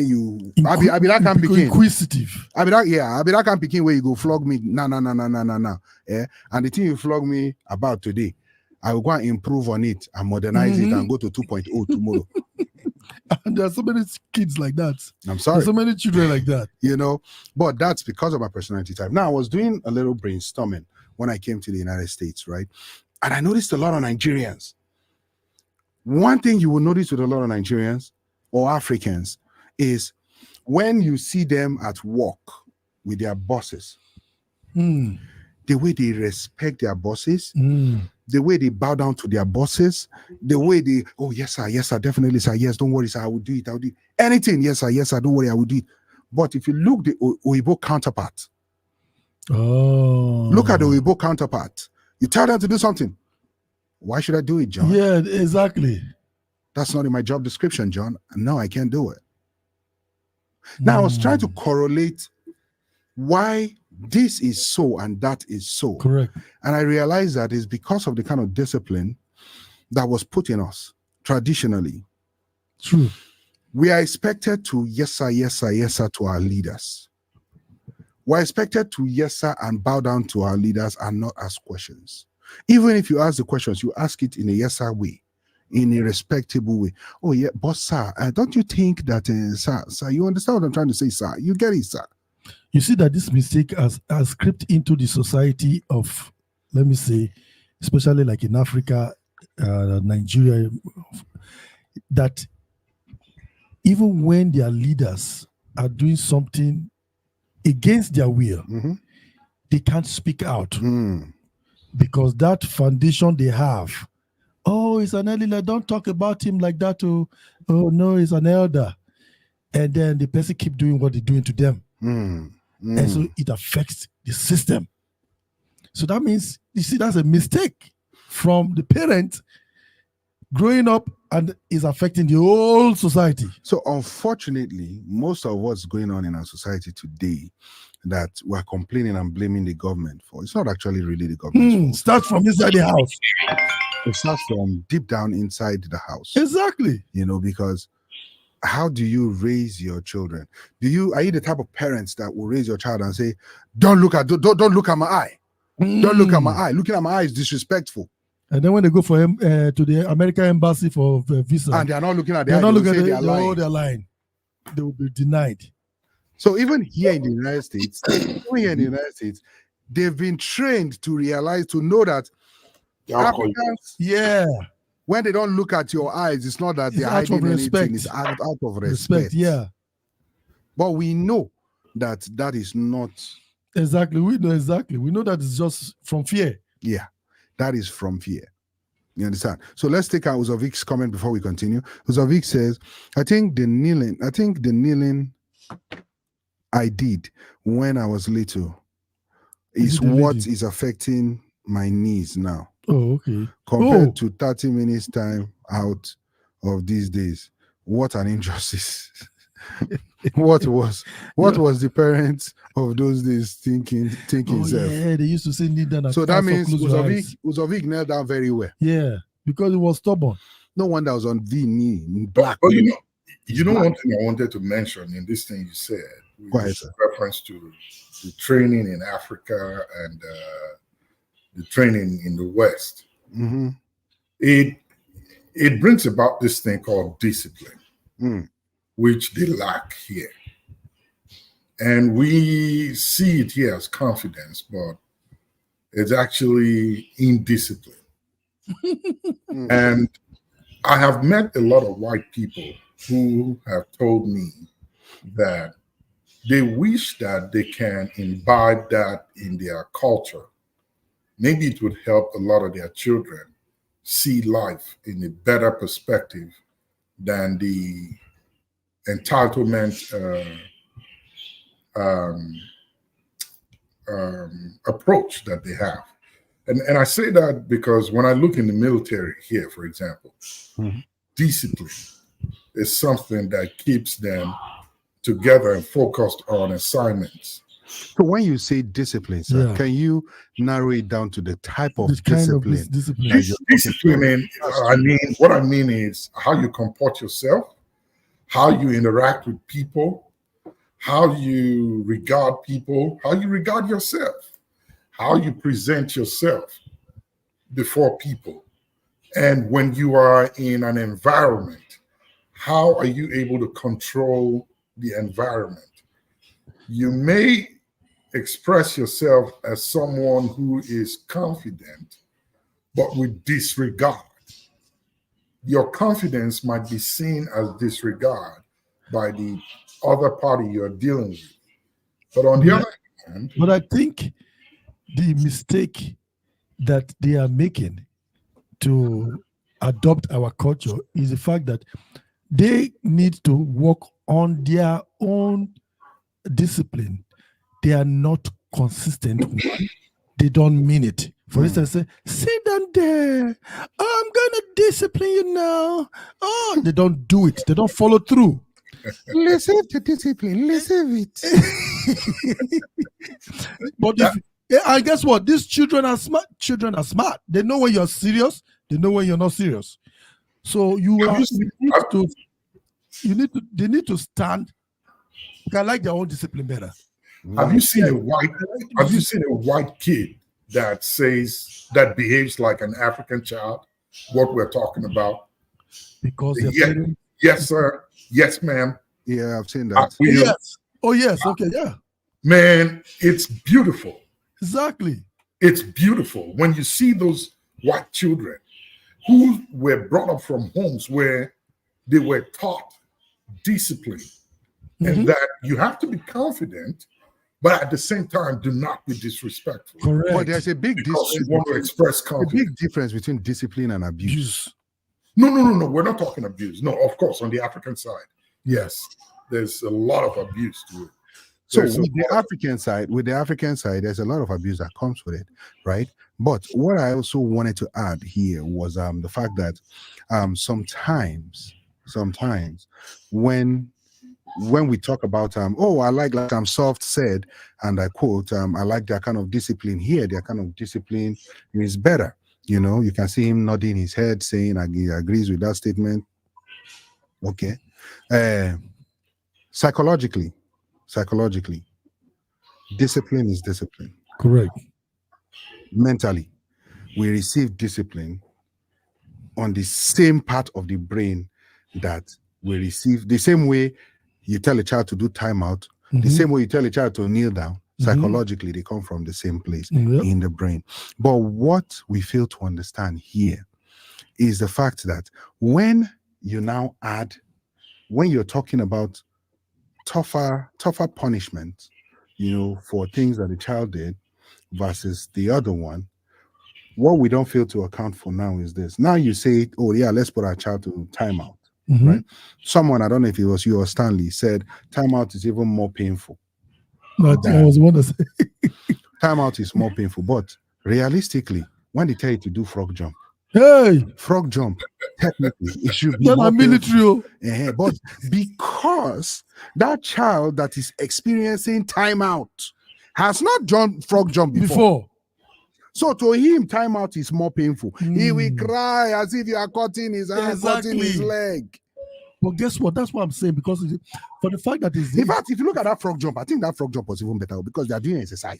you, I be that kind of begin inquisitive. I be that kind of begin where you go flog me, no. Yeah, and the thing you flog me about today, I will go and improve on it and modernize it and go to 2.0 tomorrow. And there are so many kids like that. I'm sorry. There's so many children like that. But that's because of my personality type. Now, I was doing a little brainstorming when I came to the United States, right? And I noticed a lot of Nigerians. One thing you will notice with a lot of Nigerians or Africans is when you see them at work with their bosses, the way they respect their bosses, the way they bow down to their bosses, the way they, oh, yes, sir, definitely, sir, yes, don't worry, sir, I will do it. Anything, yes, sir, don't worry, I will do it. But if you look the Oyibo counterpart, look at the Oyibo counterpart. You tell them to do something. Why should I do it, John? Yeah, exactly. That's not in my job description, John. No, I can't do it. Now, I was trying to correlate why this is so and that is so. Correct. And I realized that it's because of the kind of discipline that was put in us traditionally. True. We are expected to yes, sir, to our leaders. We're expected to yes, sir, and bow down to our leaders and not ask questions. Even if you ask the questions, you ask it in a yes, sir way, in a respectable way. Oh, yeah, but sir, don't you think that, sir, you understand what I'm trying to say, sir? You get it, sir. You see that this mistake has crept into the society of, let me say, especially like in Africa, Nigeria, that even when their leaders are doing something against their will, they can't speak out because that foundation they have, oh, it's an elder, don't talk about him like that. Oh no, he's an elder. And then the person keep doing what they're doing to them. And so it affects the system. So that means, you see, that's a mistake from the parent growing up and is affecting the whole society. So unfortunately, most of what's going on in our society today that we're complaining and blaming the government for, it's not actually really the government's fault. Starts from inside the house. It starts from deep down inside the house. Exactly. Because how do you raise your children? Are you the type of parents that will raise your child and say, don't look at my eye. Don't look at my eye. Looking at my eye is disrespectful. And then when they go for him to the American embassy for visa, And they are not looking at the they're eye, not they will looking say at they are lying. they're lying. They will be denied. So even here in the United States, they've been trained to realize, to know that Africans, Yeah, when they don't look at your eyes, it's not that it's they're out of hiding anything, respect. it's out of Respect, respect. yeah. But we know that that is not. Exactly. We know exactly. We know that it's just from fear. Yeah, that is from fear. You understand? So let's take out Uzovik's comment before we continue. Uzovik says, I think the kneeling I did when I was little is what is affecting my knees now. Oh, okay. Compared to 30 minutes time out of these days. What an injustice. What was the parents of those days thinking self? Yeah, they used to say kneel down. So that means Uzovik knelt down very well. Yeah, because it was stubborn. No wonder I was on the knee in black. But you know one thing I wanted to mention in this thing you said, with reference to the training in Africa and the training in the West. Mm-hmm. It brings about this thing called discipline, which they lack here. And we see it here as confidence, but it's actually indiscipline. And I have met a lot of white people who have told me that they wish that they can imbibe that in their culture. Maybe it would help a lot of their children see life in a better perspective than the entitlement approach that they have. And I say that because when I look in the military here, for example, discipline is something that keeps them together and focused on assignments. So when you say discipline, sir, can you narrow it down to the type of discipline? Discipline, what I mean is how you comport yourself, how you interact with people, how you regard people, how you regard yourself, how you present yourself before people. And when you are in an environment, how are you able to control the environment? You may express yourself as someone who is confident, but with disregard. Your confidence might be seen as disregard by the other party you're dealing with. But on the other hand... But I think the mistake that they are making to adopt our culture is the fact that they need to work on their own discipline. They are not consistent. They don't mean it. For instance, say, sit down there. I'm going to discipline you now. Oh, they don't do it. They don't follow through. Listen to discipline. Listen it. But and guess what? These children are smart. Children are smart. They know when you're serious. They know when you're not serious. So they need to stand. They like their own discipline better. Have you seen a white kid that behaves like an African child? What we're talking about? Because yes, sir. Yes, ma'am. Yeah, I've seen that. Yes. Oh, yes. Okay, yeah. Man, it's beautiful. Exactly. It's beautiful when you see those white children who were brought up from homes where they were taught discipline and that you have to be confident, but at the same time, do not be disrespectful. Correct. But there's a big difference. You want to express confidence. A big difference between discipline and abuse. No. We're not talking abuse. No, of course, on the African side, yes, there's a lot of abuse to it. So with the African side, there's a lot of abuse that comes with it, right? But what I also wanted to add here was the fact that sometimes when we talk about I like Soft said, and I quote, I like their kind of discipline here. Their kind of discipline is better. You know, you can see him nodding his head, saying he agrees with that statement. Okay. Psychologically, discipline is discipline. Correct. Mentally, we receive discipline on the same part of the brain that we receive, the same way you tell a child to do timeout, the same way you tell a child to kneel down. Psychologically, they come from the same place in the brain. But what we fail to understand here is the fact that when you now add, when you're talking about tougher punishment, for things that the child did versus the other one, what we don't fail to account for now is this. Now you say, oh yeah, let's put our child to timeout, right? Someone, I don't know if it was you or Stanley, said timeout is even more painful. But I was one to say timeout is more painful, but realistically, when they tell you to do frog jump, technically it should be more military. But because that child that is experiencing timeout has not done frog jump before. So to him, timeout is more painful. He will cry as if you are cutting his hand, cutting his leg. But guess what? That's what I'm saying, because for the fact that in fact, if you look at that frog jump, I think that frog jump was even better because they are doing exercise.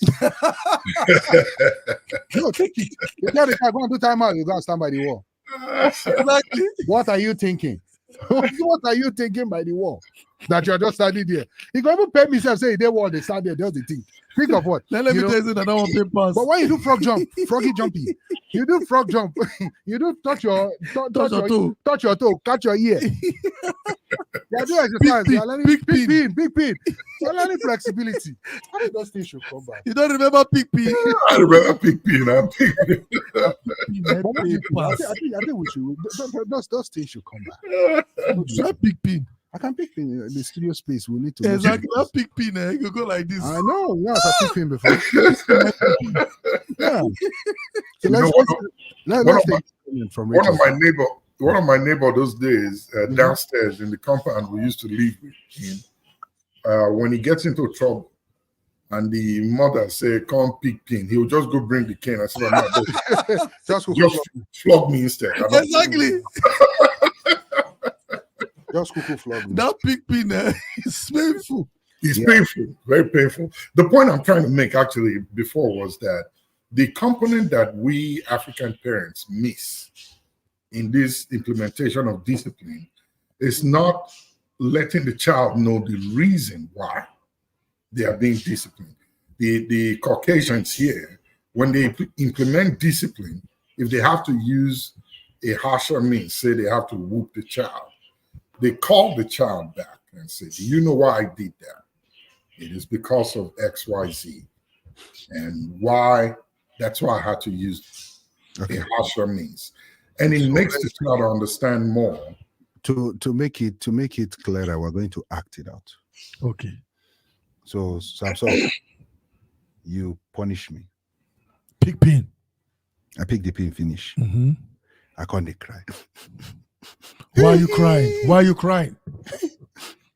No, take it. You tell the guy, go and do timeout, you go and stand by the wall. Exactly. What are you thinking? What are you thinking by the wall? That you are just standing there. He can even pay me and say, they wall, they stand there, does the thing. Think of what? Let me tell you that I don't want to pass. But when you do frog jump, froggy jumpy, you do frog jump, you do touch your toe, catch your ear. You are doing exercise. You are learning big pin. You are learning flexibility. How did those things should come back? You don't remember big pin? I remember big pin. I think we should. Those things should come back. That big pin. I can pick pin in the studio space. We need to exactly that big pin. You go like this. I know. Yeah, I picked pin before. Yeah. So one of my neighbor those days downstairs in the compound we used to live in. When he gets into trouble and the mother say, "Come pick pin," he will just go bring the cane. I said, "I'm not just flog me instead." Exactly. Just cuckoo flog me. That big pin is painful. It's painful, very painful. The point I'm trying to make actually before was that the component that we African parents miss in this implementation of discipline is not letting the child know the reason why they are being disciplined. The Caucasians here, when they implement discipline, if they have to use a harsher means, say they have to whoop the child, they call the child back and say, "Do you know why I did that? It is because of X, Y, Z. And why, that's why I had to use a harsher means." And it makes the child understand more. To make it clearer, we're going to act it out. Okay. So Samson, you punish me. Pick pin. I pick the pin, finish. I can't cry. Why are you crying? Why are you crying?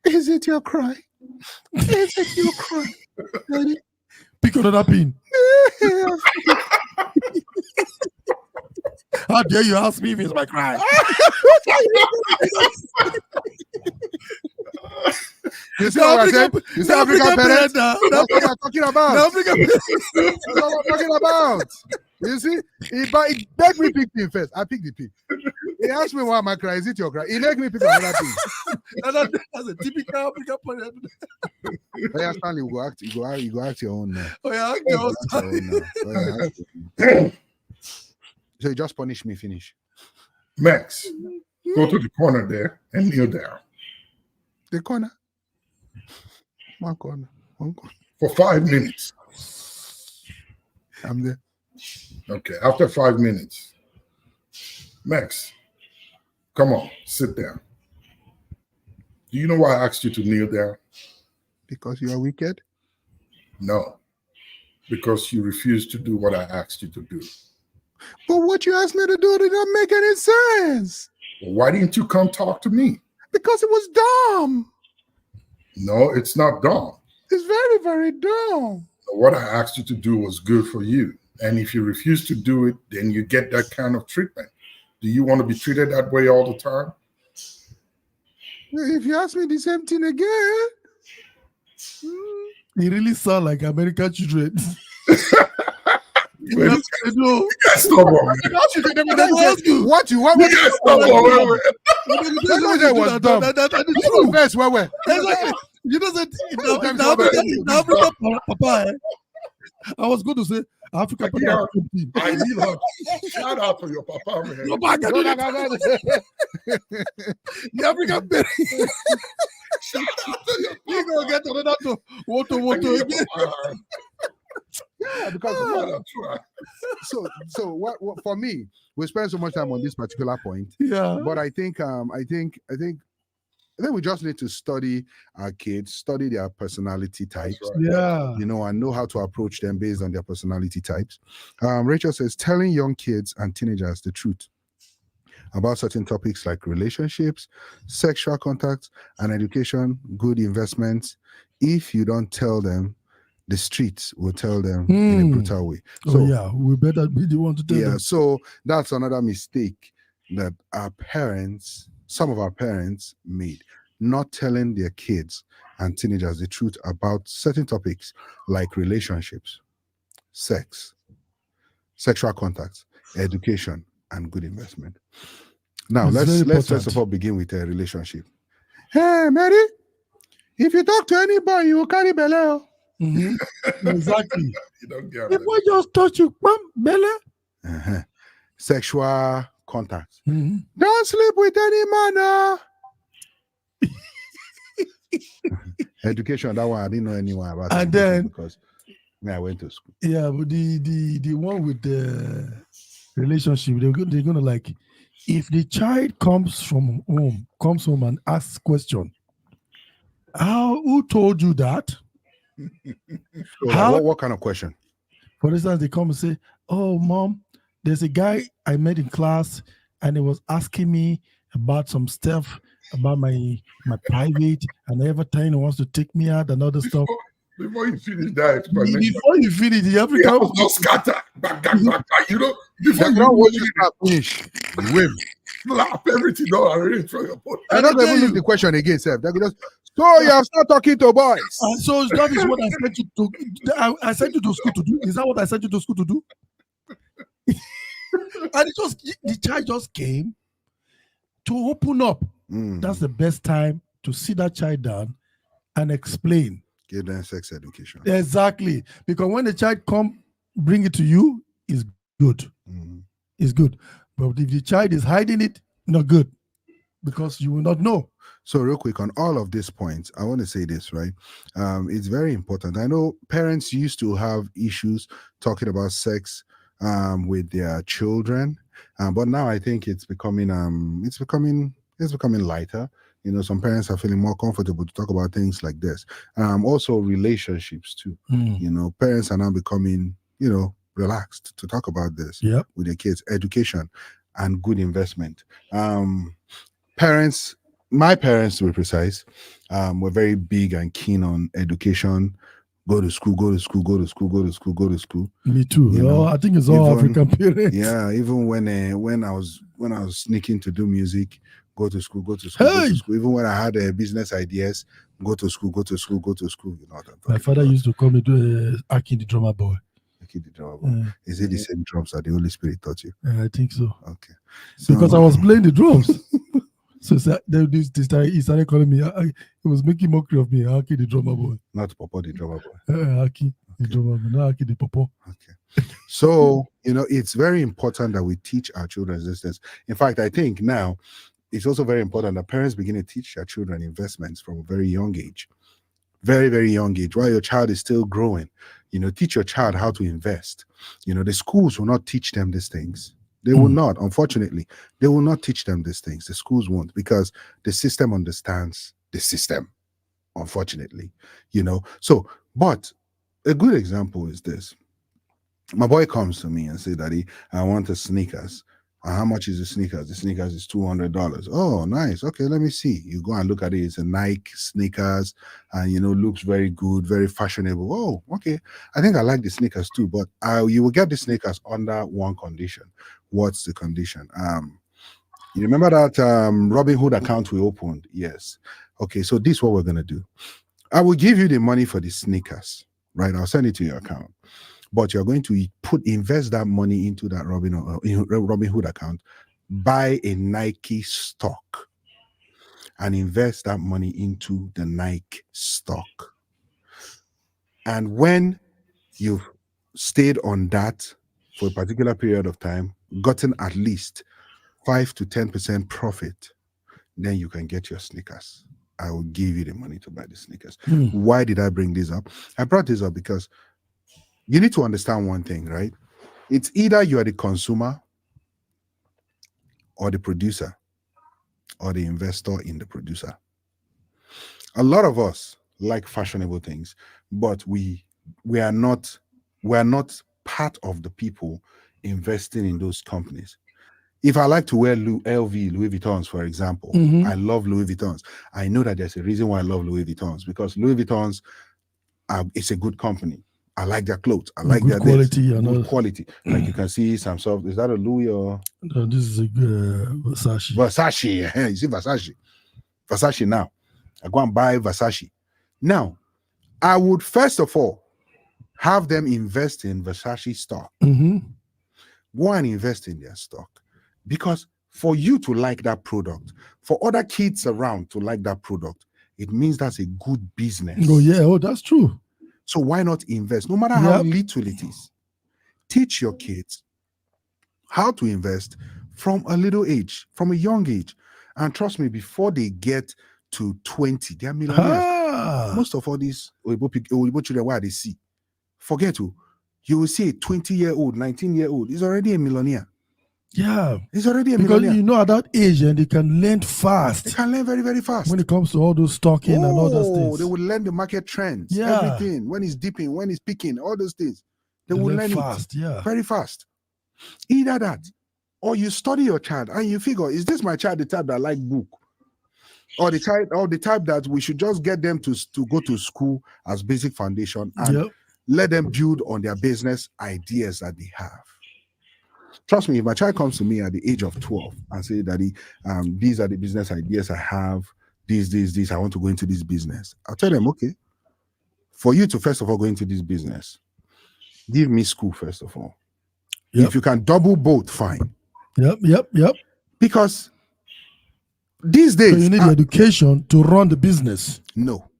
Is it your cry? Is it your cry? Pick another pin. How dare you ask me if it's my cry? You see what I'm saying? You see African parents? That's what I'm talking about. That's what I'm talking about. You see? He begged me pick pin first. I picked the pin. He asked me why am I crying. Is it your cry? He let me pick another pin. That's a typical African parent. Oh yeah, Stanley, you go act your own now. Oh yeah, act your own. So you just punish me, finish. Max, go to the corner there and kneel down. The corner? One corner. For 5 minutes. I'm there. Okay, after 5 minutes, Max, come on, sit down. Do you know why I asked you to kneel down? Because you are wicked? No, because you refused to do what I asked you to do. But what you asked me to do did not make any sense. Well, why didn't you come talk to me? Because it was dumb. No, it's not dumb. It's very, very dumb. What I asked you to do was good for you. And if you refuse to do it, then you get that kind of treatment. Do you want to be treated that way all the time? If you ask me the same thing again. They really sound like American children. Man, No. that's stubborn, man. What you want? You guys stubborn, man. Was dumb. You best where? You know that Them in Africa, Papa, I was going to say Africa, Yeah. Papa. I need her. Shout out to your papa, man. Go back and do it. The African berry. Shout out to your You gonna get another to water again. papa. Yeah, because so what for me, we spend so much time on this particular point, Yeah. but I think we just need to study our kids, study their personality types, Right. Yeah. you know, and know how to approach them based on their personality types. Rachel says, telling young kids and teenagers the truth about certain topics like relationships, sexual contacts, and education, good investments. If you don't tell them, the streets will tell them in a brutal way. So, Oh yeah, we better be the one to tell yeah, them. so that's another mistake that some of our parents made, not telling their kids and teenagers the truth about certain topics like relationships, sex, sexual contacts, education, and good investment. Now It's very let's important. first of all begin with a relationship. Hey Mary, if you talk to any boy, you will carry belly. Exactly. You don't get If it. I just touch you, Bella. Uh-huh. Sexual contacts. Mm-hmm. Don't sleep with any man. Education, that one I didn't know anyone about. And education then- because I went to school. Yeah, but the one with the relationship, they're gonna like, if the child comes home and asks question, who told you that? So How- what kind of question? For instance, they come and say, "Oh, mom, there's a guy I met in class, and he was asking me about some stuff about my private, and every time he wants to take me out and other stuff." Before you finish that explanation, Before you finish, the the African house just scatter. Back. You know, before You you don't know watch it start finish. You win. slap everything down and ready for your body. I don't tell even you. look the question again, Seth. They go just, so you have start talking to boys. So that is what I sent you to. I sent you to school to do. Is that what I sent you to school to do? And the child just came to open up. Mm. That's the best time to sit that child down and explain. Give them sex education. Exactly. Because when the child come, bring it to you, is good. Mm. It's good. But if the child is hiding it, not good. Because you will not know. So real quick on all of these points, I want to say this, right? It's very important. I know parents used to have issues talking about sex with their children, but now I think it's becoming lighter. You know, some parents are feeling more comfortable to talk about things like this. Also relationships too. You know, parents are now becoming, you know, relaxed to talk about this Yep. with their kids. Education and good investment. My parents, to be precise, were very big and keen on education. Go to school, go to school, go to school, go to school, go to school. Me too. You know, I think it's all even- African parents. Yeah, even when I was sneaking to do music, go to school, go to school, go Hey! to school. Even when I had business ideas, go to school, go to school, go to school. You know what I'm My talking father about. used to call me Aki the drummer boy. Okay, the drama. Is it the same drums that the Holy Spirit taught you? I think so. Okay. Because So- I was playing the drums. So this time he started calling me. He was making mockery of me. Aki the drummer boy. Not Papa the drummer boy. Aki the drummer boy. Not Aki the popo. Okay. So, you know, it's very important that we teach our children these things. In fact, I think now it's also very important that parents begin to teach their children investments from a very young age. Very, very young age, while your child is still growing. You know, teach your child how to invest. You know, the schools will not teach them these things. They will not, unfortunately. They will not teach them these things. The schools won't, because the system understands the system, unfortunately. You know, so, but a good example is this. My boy comes to me and says, Daddy, I want the sneakers. How much is the sneakers? The sneakers is $200. Oh, nice. Okay, let me see. You go and look at it. It's a Nike sneakers, and you know, looks very good, very fashionable. Oh, okay. I think I like the sneakers too, but you will get the sneakers under one condition. What's the condition? You remember that Robin Hood account we opened? Yes. Okay, so this is what we're gonna do. I will give you the money for the sneakers, right? I'll send it to your account. but you're going to invest that money into that Robinhood account, buy a Nike stock, and invest that money into the Nike stock. And when you've stayed on that for a particular period of time, gotten at least 5 to 10% profit, then you can get your sneakers. I will give you the money to buy the sneakers. Why did I bring this up? I brought this up because you need to understand one thing, right? It's either you are the consumer or the producer or the investor in the producer. A lot of us like fashionable things, but we are not part of the people investing in those companies. If I like to wear LV, Louis Vuittons, for example, I love Louis Vuittons. I know that there's a reason why I love Louis Vuittons, because Louis Vuittons, it's a good company. I like their clothes. I like their quality. Good quality. Like you can see some stuff. Is that a Louis or? No, this is a Versace. Versace. You see Versace. Versace now. I go and buy Versace. Now, I would first of all have them invest in Versace stock. Go and invest in their stock. Because for you to like that product, for other kids around to like that product, it means that's a good business. Oh, yeah. Oh, that's true. So why not invest? No matter how little it is. Teach your kids how to invest from a little age, from a young age. And trust me, before they get to 20, they are millionaires. Most of all these Oyibo children, why they see, forget who. You will see a 20-year-old, 19-year-old is already a millionaire. Yeah. He's already a because millionaire. at that age, and they can learn fast. They can learn very, very fast. When it comes to all those stocking and all those things. They will learn the market trends, everything. When it's dipping, when it's peaking, all those things. They will learn fast, very fast. Either that, or you study your child and you figure, is this my child the type that like book? Or the type that we should just get them to go to school as basic foundation and let them build on their business ideas that they have. Trust me, if my child comes to me at the age of 12 and say, Daddy, these are the business ideas I have, these, I want to go into this business, I'll tell them, okay, for you to first of all go into this business, give me school first of all. If you can double both, fine. Yep. Because these days, so you need the education to run the business. No.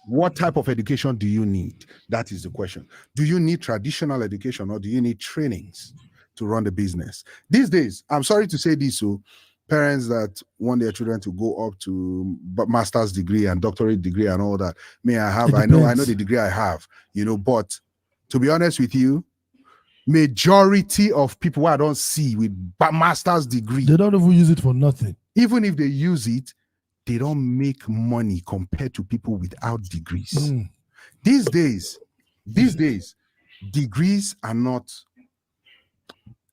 What type of education do you need? That is the question. Do you need traditional education or do you need trainings to run the business? These days, I'm sorry to say this, so parents that want their children to go up to master's degree and doctorate degree and all that, I know the degree I have, but to be honest with you, majority of people I don't see with master's degree, they don't even use it for nothing. Even if they use it, they don't make money compared to people without degrees. These days, degrees are not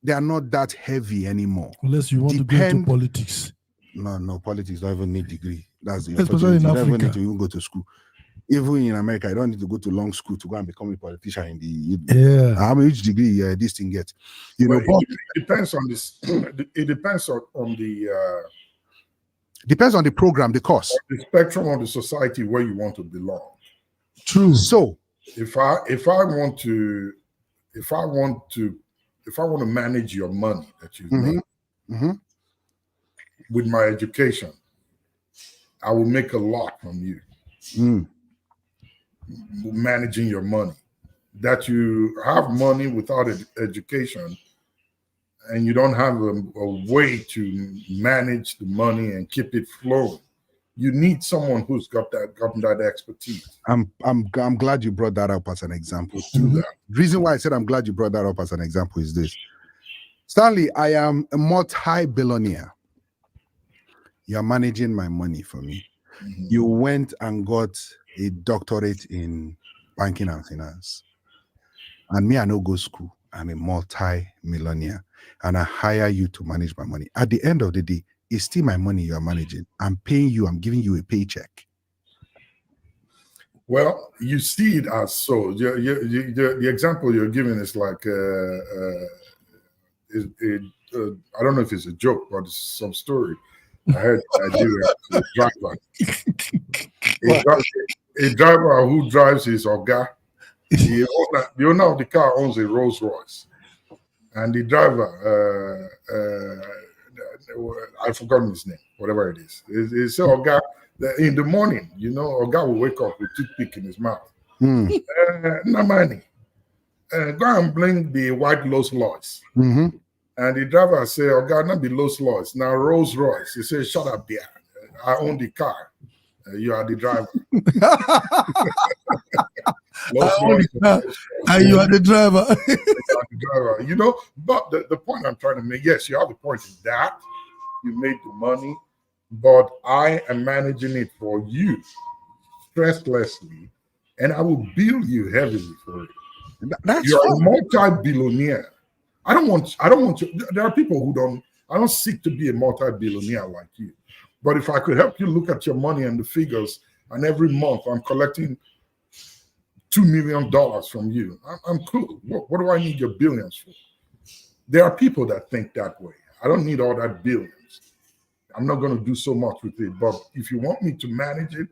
that heavy anymore. Unless you want to go into politics. No, politics don't even need degree. That's the especially in you Africa. don't even need to even go to school. Even in America, you don't need to go to long school to go and become a politician in the how much degree this thing gets. It depends on this. It depends on the depends on the program, the course, the spectrum of the society where you want to belong. True. So if I want to manage your money that you've made with my education, I will make a lot from you. Managing your money. That you have money without education and you don't have a way to manage the money and keep it flowing. You need someone who's got that expertise. I'm glad you brought that up as an example. The reason why I said I'm glad you brought that up as an example is this. Stanley, I am a multi-billionaire. You're managing my money for me. You went and got a doctorate in banking and finance. And me, I no go school. I'm a multi-millionaire. And I hire you to manage my money. At the end of the day, it's still my money you're managing. I'm paying you. I'm giving you a paycheck. Well, you see it as so. The example you're giving is like, I don't know if it's a joke, but it's some story. I heard a driver. A driver who drives his Oga The owner of the car owns a Rolls Royce, and the driver, I've forgotten his name, whatever it is. He said, "Oga, in the morning, Oga will wake up with toothpick in his mouth. No money. Go and bring the white Rolls Royce." Mm-hmm. And the driver say, "Oga, not be Rolls Royce, now Rolls Royce." He said, "Shut up there. I own the car. You are the driver." And you are the driver. But the point I'm trying to make, yes, you have the point in that you made the money, but I am managing it for you stresslessly, and I will bill you heavily for it. That's You're fine. a multi-billionaire. I don't want you. There are people who I don't seek to be a multi-billionaire like you. But if I could help you look at your money and the figures, and every month I'm collecting $2 million from you, I'm cool. What do I need your billions for? There are people that think that way. I don't need all that billions. I'm not going to do so much with it. But if you want me to manage it,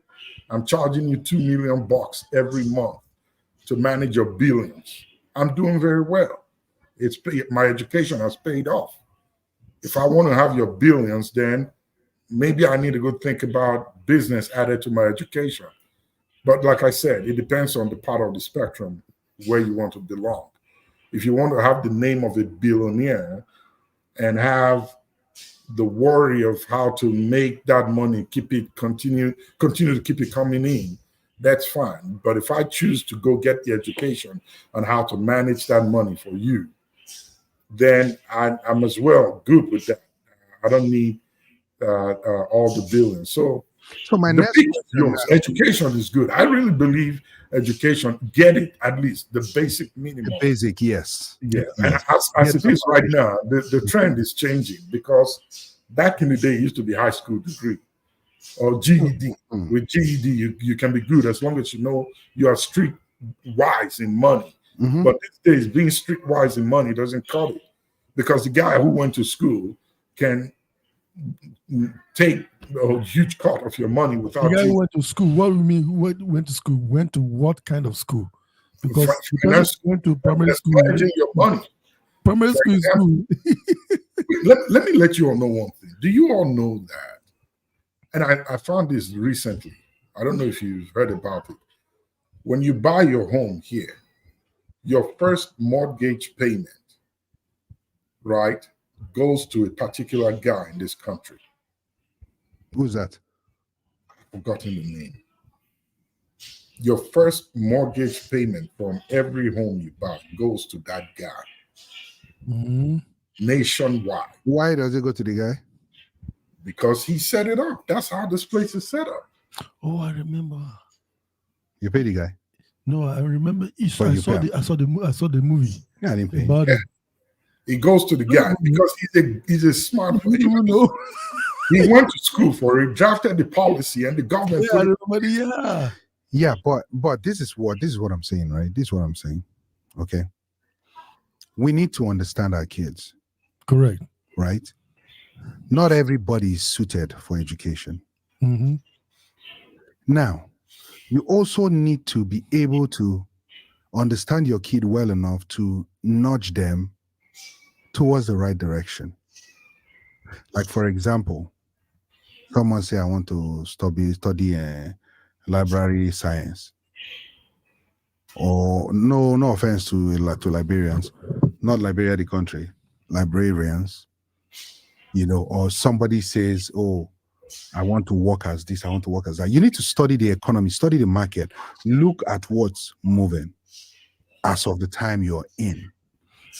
I'm charging you $2 million every month to manage your billions. I'm doing very well. My education has paid off. If I want to have your billions, then maybe I need to go think about business added to my education. But like I said, it depends on the part of the spectrum where you want to belong. If you want to have the name of a billionaire and have the worry of how to make that money, continue to keep it coming in, that's fine. But if I choose to go get the education on how to manage that money for you, then I'm as well good with that. I don't need all the billions. So my the next big question, education is good. I really believe education, get it at least the basic minimum. the basic, yes. Yeah, Yes. and as it is right now, the trend is changing, because back in the day it used to be high school degree or GED. With GED, you can be good as long as you know you are street wise in money. But these days, being street wise in money doesn't cut it, because the guy who went to school can take a huge cut of your money without The guy you. who went to school. What do you mean? Who went to school? Went to what kind of school? Because went to primary school. Managing your money. Primary school is school. Let me let you all know one thing. Do you all know that? And I found this recently. I don't know if you've heard about it. When you buy your home here, your first mortgage payment, right, goes to a particular guy in this country. Who's that? I've forgotten the name. Your first mortgage payment from every home you buy goes to that guy. Nationwide. Why does it go to the guy? Because he set it up. That's how this place is set up. Oh, I remember. You pay the guy? No, I remember. I But you saw pay the movie. Yeah, I didn't pay. About it. It goes to the guy because he's a smart. You know. He went to school for it, drafted the policy, and the government. Yeah, I remember. Yeah. Yeah, but this is what I'm saying, right? This is what I'm saying. Okay. We need to understand our kids. Correct. Right? Not everybody is suited for education. Now, you also need to be able to understand your kid well enough to nudge them towards the right direction. Like, for example, someone say, I want to study library science. Or no offense to librarians, not Liberia the country, librarians, or somebody says, oh, I want to work as this, I want to work as that. You need to study the economy, study the market, look at what's moving as of the time you're in.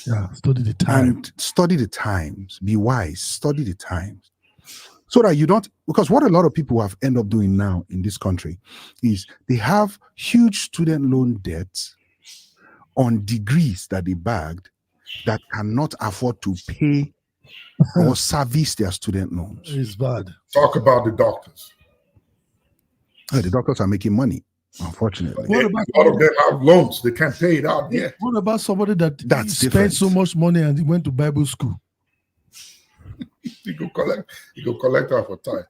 Yeah, study the time. And study the times. Be wise, study the times. So that you don't, because what a lot of people have end up doing now in this country is they have huge student loan debts on degrees that they bagged that cannot afford to pay or service their student loans. It's bad. Talk about the doctors. The doctors are making money, unfortunately. A lot of them have loans. They can't pay it out yet. What about somebody that That's spent different. so much money and he went to Bible school? You go collect her for time.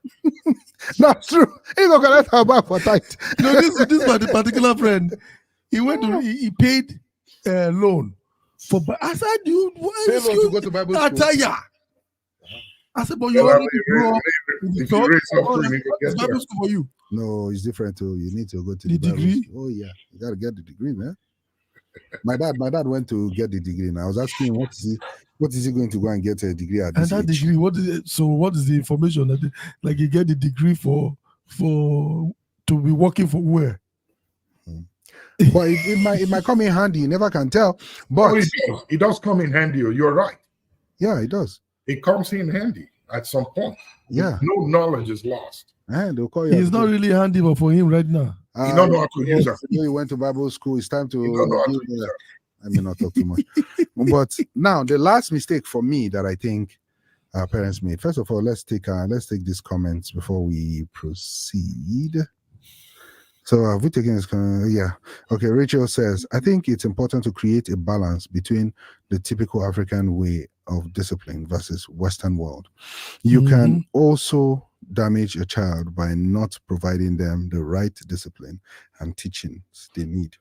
That's true. He's not collect her back for tight. No, this is my particular friend. He went to he paid loan for. I said, "You Pay loan to go to Bible school. attire." I said, "But you Well, I already mean, grew up in the if you church. raise So something, you what can is get Bible there. school for you?" No, it's different too. You need to go to The the Bible degree? school. Oh yeah, you gotta get the degree, man. My dad went to get the degree, and I was asking him what is he going to go and get a degree at And this that age? degree, what is it? So what is the information that like you get the degree for to be working for where? But it might come in handy. You never can tell. Oh, But it does. It does come in handy. You're right. yeah, it does. It comes in handy at some point. Yeah, No knowledage is lost. and they'll call you. It's not really handy for him right now. You don't know how to use it. You went to Bible school. It's time to. You don't know how to give use me- it. I may not talk too much. But now the last mistake for me that I think our parents made. First of all, let's take these comments before we proceed. So have we taken this? Yeah. Okay. Rachel says, I think it's important to create a balance between the typical African way of discipline versus Western world. You can also damage a child by not providing them the right discipline and teachings they need.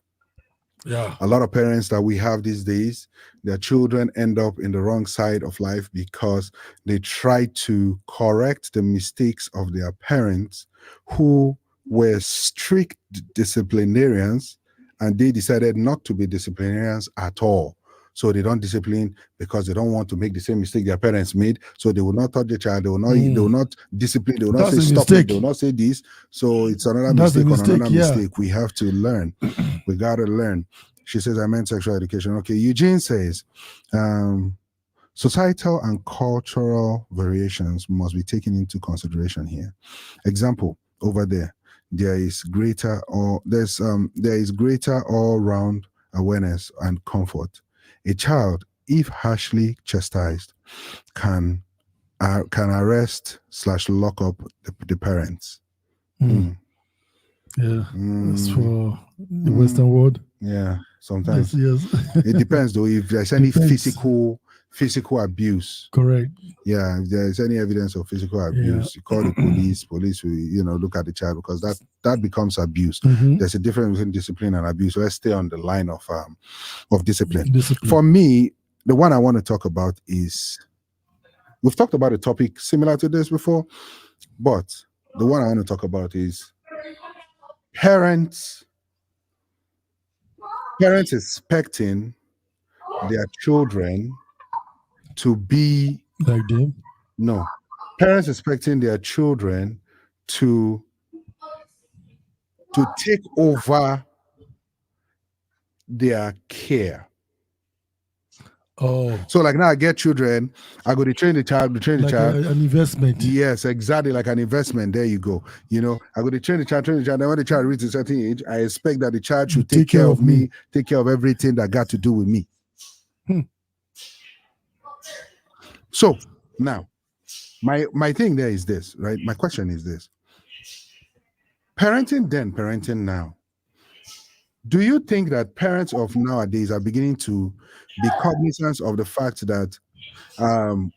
Yeah. A lot of parents that we have these days, their children end up in the wrong side of life because they try to correct the mistakes of their parents who were strict disciplinarians, and they decided not to be disciplinarians at all. So they don't discipline because they don't want to make the same mistake their parents made. So they will not touch the child. They will not discipline. They will not That's say a stop it. mistake. They will not say this. So it's another That's a mistake on mistake, another yeah. mistake. We have to learn. We got to learn. She says, I meant sexual education. Okay. Eugene says, societal and cultural variations must be taken into consideration here. Example, over there is greater all-round awareness and comfort. A child, if harshly chastised, can arrest / lock up the parents. Yeah. That's for the Mm. Western world. Yeah, sometimes Yes. it depends though. If there's any Depends. physical abuse, Correct. yeah, if there's any evidence of physical abuse, you call the police will look at the child, because that becomes abuse. There's a difference between discipline and abuse. So let's stay on the line of discipline. For me, the one I want to talk about is, we've talked about a topic similar to this before, but the one I want to talk about is parents expecting their children to be Like them. no parents expecting their children to take over their care. Oh, So like now I get children, I go to train the child, like an investment. Yes, exactly, like an investment. There you go. I go to train the child. Then when the child reaches a certain age, I expect that the child should take care of me, take care of everything that got to do with me. So now, my thing there is this, right? My question is this: parenting then, parenting now. Do you think that parents of nowadays are beginning to be cognizant of the fact that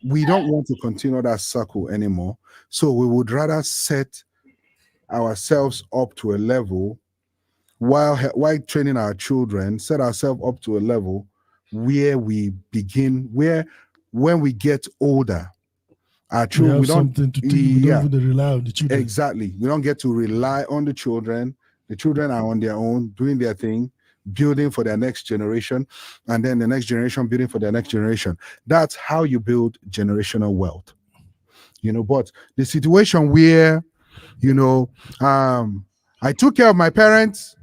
we don't want to continue that circle anymore? So we would rather set ourselves up to a level while training our children, set ourselves up to a level where we begin, where when we get older, our children, we don't even rely on the children. Exactly. We don't get to rely on the children. The children are on their own, doing their thing, building for their next generation, and then the next generation building for their next generation. That's how you build generational wealth. But the situation where, I took care of my parents,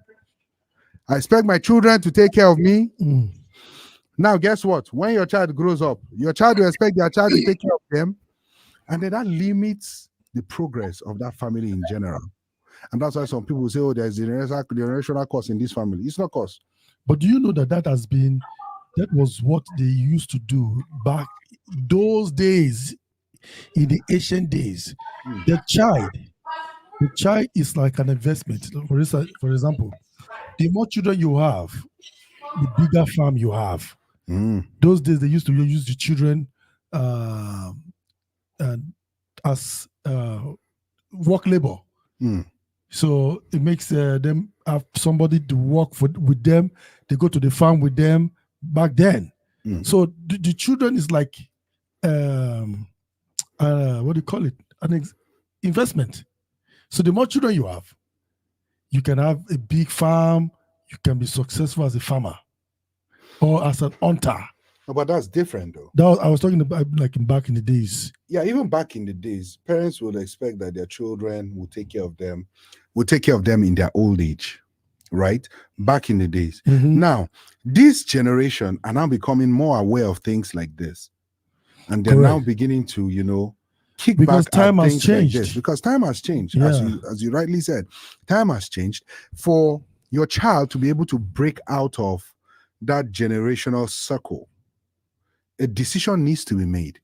I expect my children to take care of me. Now, guess what? When your child grows up, your child will expect their child to take care of them. And then that limits the progress of that family in general. And that's why some people say, oh, there's generational cost in this family. It's not cost. But do you know that was what they used to do back those days, in the ancient days? The child is like an investment. For example, the more children you have, the bigger farm you have. Those days they used to use the children as work labor. So it makes them have somebody to work with them. They go to the farm with them back then. So the children is like, what do you call it? An investment. So the more children you have, you can have a big farm. You can be successful as a farmer or as an hunter. No, but that's different though. I was talking about like back in the days. Yeah, even back in the days, parents would expect that their children will take care of them, in their old age, right? Back in the days. Now, this generation are now becoming more aware of things like this. And they're now beginning to, kick because back time at has things changed. like this. Because time has changed, Yeah. as you rightly said. Time has changed. For your child to be able to break out of that generational circle, a decision needs to be made.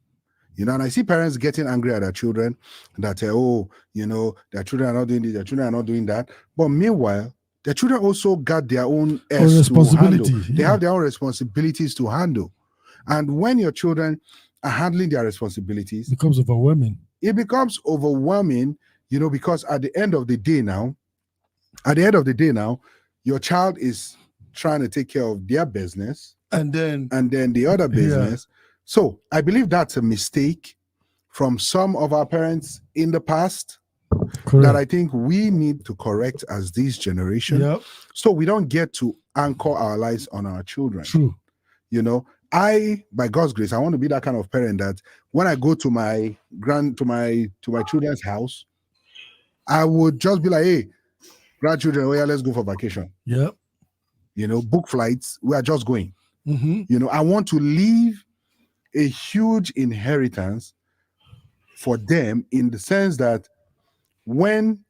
And I see parents getting angry at their children that, their children are not doing this, their children are not doing that. But meanwhile, their children also got their own responsibility. To handle. They have their own responsibilities to handle. And when your children are handling their responsibilities, it becomes overwhelming. It becomes overwhelming, because at the end of the day now, your child is trying to take care of their business and then the other business. Yeah. So I believe that's a mistake from some of our parents in the past. Correct. That I think we need to correct as this generation. Yep. So we don't get to anchor our lives on our children. True. By God's grace, I want to be that kind of parent that when I go to my children's house, I would just be like, hey, grandchildren, oh yeah, let's go for vacation. Yep. Book flights, we are just going. I want to leave a huge inheritance for them in the sense that when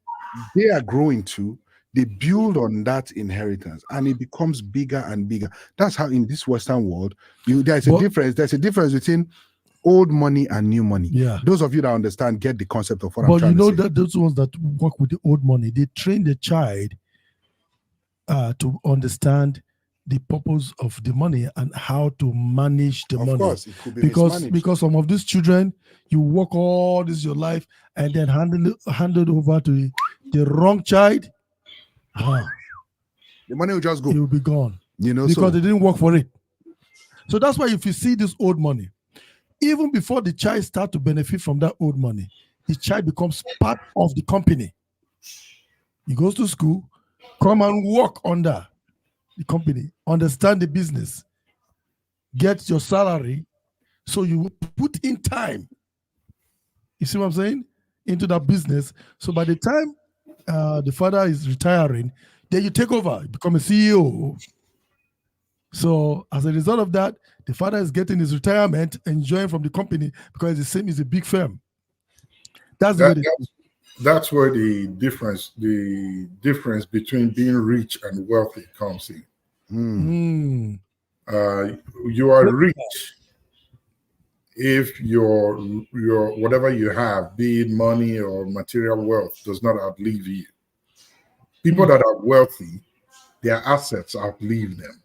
they are growing too, they build on that inheritance and it becomes bigger and bigger. That's how in this Western world, there's a difference. There's a difference between old money and new money. Yeah. Those of you that understand get the concept of what I'm trying to say. But that those ones that work with the old money, they train the child to understand the purpose of the money and how to manage the money. Of course, it could be because some of these children, you work all this your life and then hand it over to the wrong child. The money will just go. It will be gone. Because so they didn't work for it. So that's why if you see this old money, even before the child starts to benefit from that old money, the child becomes part of the company. He goes to school, come and work under the company, understand the business, get your salary, so you put in time. You see what I'm saying? Into that business. So by the time the father is retiring, then you take over, you become a CEO. So as a result of that, the father is getting his retirement, enjoying from the company because the same is a big firm. That's where the difference between being rich and wealthy comes in. You are rich if your whatever you have, be it money or material wealth, does not outlive you. People that are wealthy, their assets outlive them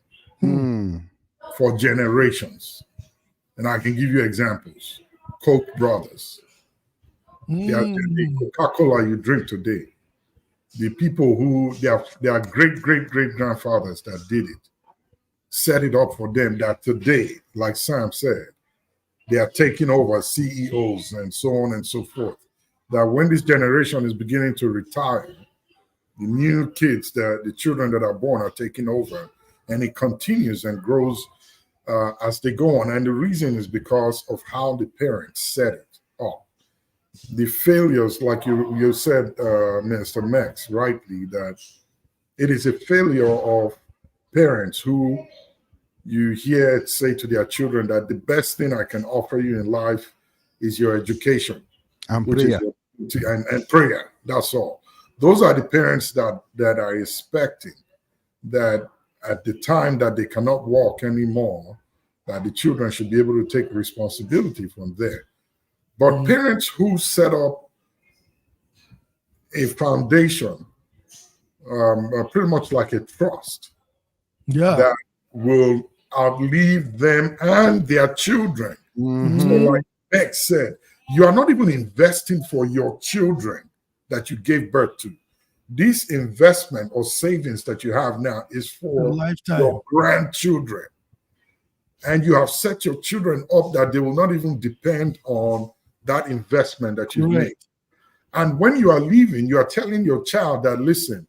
for generations. And I can give you examples. Koch brothers. The Coca-Cola you drink today, the people who their great grandfathers that did it, set it up for them that today, like Sam said, they are taking over CEOs and so on and so forth. That when this generation is beginning to retire, the new kids, the children that are born are taking over, and it continues and grows as they go on. And the reason is because of how the parents set it up. The failures, like you said, Minister Max, rightly, that it is a failure of parents who you hear it say to their children that the best thing I can offer you in life is your education and prayer. And prayer. That's all. Those are the parents that are expecting that at the time that they cannot walk anymore, that the children should be able to take responsibility from there. But parents who set up a foundation, pretty much like a trust, that will outlive them and their children. So like Bex said, you are not even investing for your children that you gave birth to. this investment or savings that you have now is for lifetime. your grandchildren. And you have set your children up that they will not even depend on that investment that you've made. And when you are leaving, you are telling your child that, listen,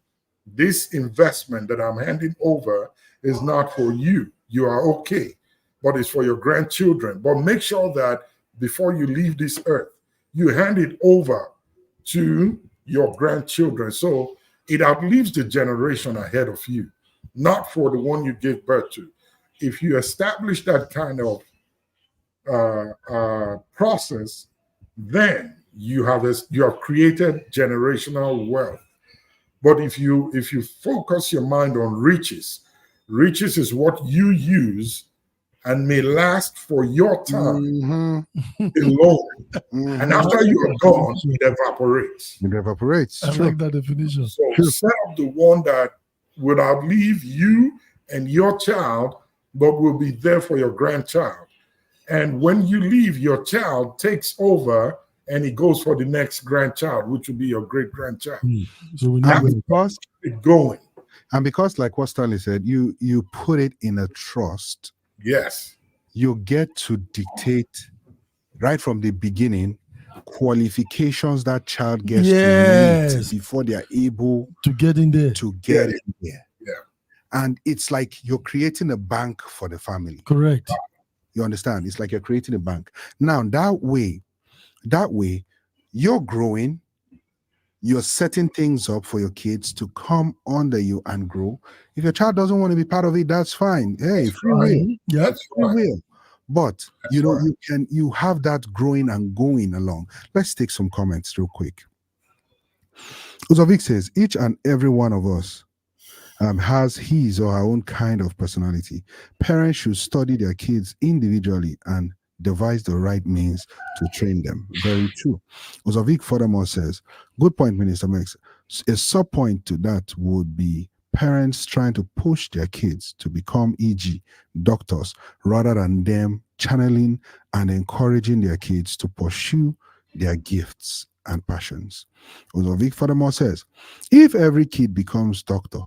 this investment that I'm handing over is not for you. You are okay, but it's for your grandchildren. But make sure that before you leave this earth, you hand it over to your grandchildren. So it outlives the generation ahead of you, not for the one you gave birth to. If you establish that kind of process, then you have created generational wealth. But if you focus your mind on riches is what you use and may last for your time alone. And after you are gone, it evaporates. It evaporates. I like that definition. So set up the one that would outlive you and your child, but will be there for your grandchild. And when you leave, your child takes over and it goes for the next grandchild, which will be your great grandchild. So we And because it going. And because, like what Stanley said, you put it in a trust. Yes. You get to dictate right from the beginning qualifications that child gets to meet before they are able to get in there. Yeah. Yeah. And it's like you're creating a bank for the family. Correct. You understand? It's like you're creating a bank. Now, that way, you're growing. You're setting things up for your kids to come under you and grow. If your child doesn't want to be part of it, that's fine. Hey, free will. Yeah, free will. But you have that growing and going along. Let's take some comments real quick. Uzovic says, each and every one of us has his or her own kind of personality. Parents should study their kids individually and devise the right means to train them. Very true. Uzovic furthermore says, good point, Minister Max. A sub point to that would be parents trying to push their kids to become, e.g., doctors, rather than them channeling and encouraging their kids to pursue their gifts and passions. Uzovic furthermore says, if every kid becomes doctor,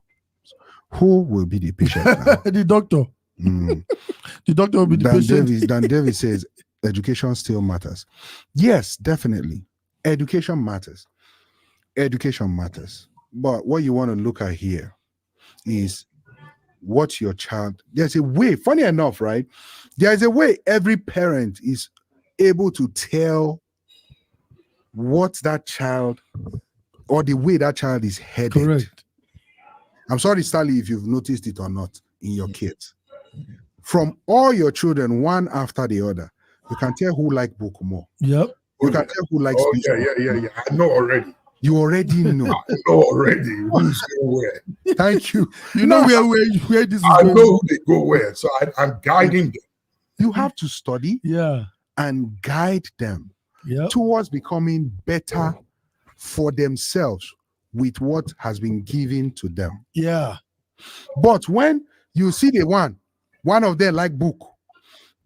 who will be the patient now? The doctor. The doctor will be the patient. Dan Davis says, education still matters. Yes, definitely. Education matters. Education matters. But what you want to look at here is what your child, there's a way, funny enough, right? There's a way every parent is able to tell what that child or the way that child is headed. Correct. I'm sorry, Stanley, if you've noticed it or not in your kids. From all your children, one after the other, you can tell who like book more. Yep. You can tell who likes speech. Yeah. I know already. You already know. I know already who's going where. Thank you. You know where this is I going. know who they go where, so I'm guiding them. You have to study Yeah. and guide them Yeah. towards becoming better for themselves with what has been given to them. Yeah. But when you see the one of them like book,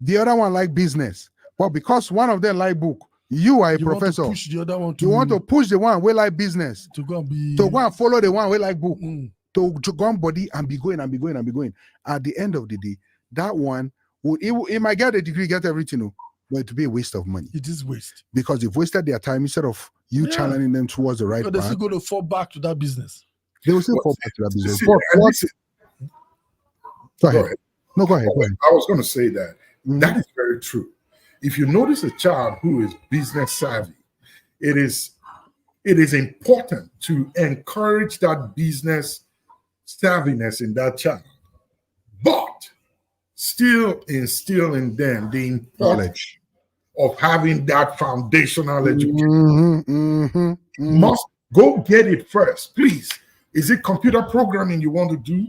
the other one like business, but because one of them like book, you are a professor. Want to push the other one You want to push the one who like business to go and follow the one who like book, to go on body and be going. At the end of the day, that one it might get a degree, get everything, but it will be a waste of money. It is waste because they've wasted their time instead of you channeling them towards the right path. They're still going to fall back to that business. They will still fall back to that business. Go ahead. Go ahead. I was going to say that. That is very true. If you notice a child who is business savvy, it is important to encourage that business savviness in that child, but still instill in them the importance of having that foundational education. Must go get it first, please. Is it computer programming you want to do?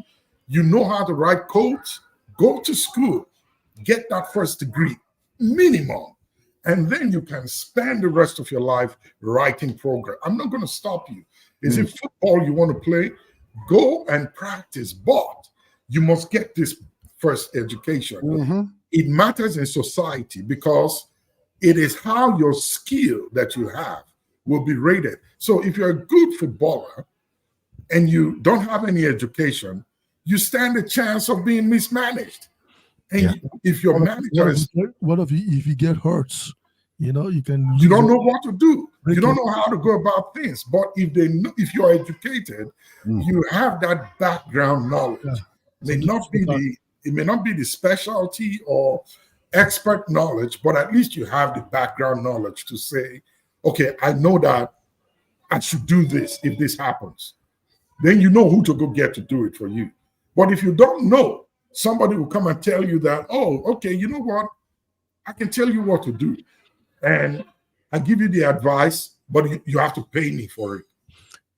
You know how to write codes? Go to school, get that first degree, minimum, and then you can spend the rest of your life writing program. I'm not going to stop you. Is it football you want to play? Go and practice, but you must get this first education. It matters in society because it is how your skill that you have will be rated. So if you're a good footballer, and you don't have any education, you stand a chance of being mismanaged. And if your manager is, what if you get hurt? You know, you can. You don't know what to do. You don't know how to go about things. But if you're educated, you have that background knowledge. It may not be the specialty or expert knowledge, but at least you have the background knowledge to say, okay, I know that I should do this if this happens. Then you know who to go get to do it for you. But if you don't know, somebody will come and tell you that, oh, okay, you know what? I can tell you what to do. And I give you the advice, but you have to pay me for it.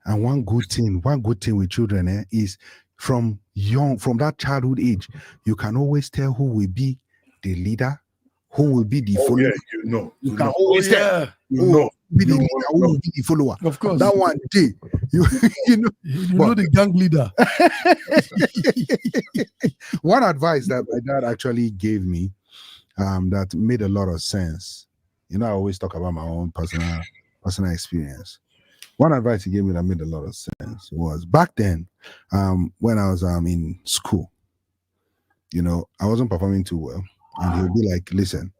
And one good thing with children is from that childhood age, you can always tell who will be the leader, who will be the follower. Yeah, you can always tell. Be the leader, who will be the follower. Of course. That one day, you know the gang leader. One advice that my dad actually gave me that made a lot of sense. You know, I always talk about my own personal experience. One advice he gave me that made a lot of sense was back then, when I was in school, you know, I wasn't performing too well. And he'll be like, listen,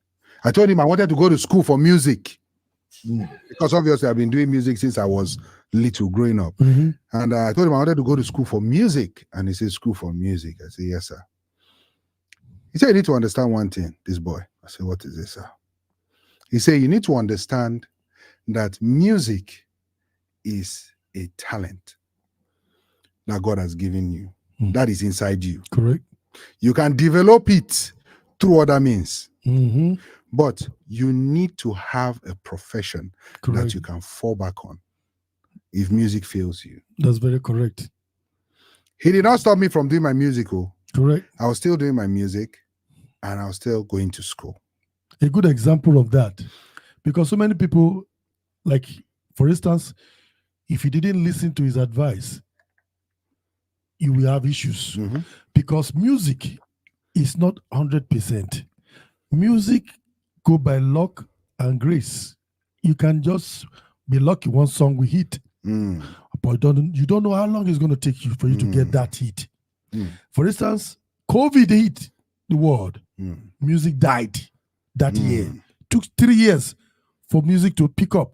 I told him I wanted to go to school for music. Because obviously I've been doing music since I was little growing up. And I told him I wanted to go to school for music. And he said, school for music. I said, yes, sir. He said, you need to understand one thing, this boy. I said, what is this, sir? He said, you need to understand that music is a talent that God has given you. That is inside you. Correct. You can develop it through other means. But you need to have a profession that you can fall back on if music fails you. That's very correct. He did not stop me from doing my musical. Correct. I was still doing my music and I was still going to school. A good example of that, because so many people, like, for instance, if you didn't listen to his advice, you will have issues. Because music is not 100%. Music go by luck and grace. You can just be lucky one song will hit, but you don't know how long it's going to take you for you to get that hit. For instance, COVID hit the world. Music died that year. Took 3 years for music to pick up.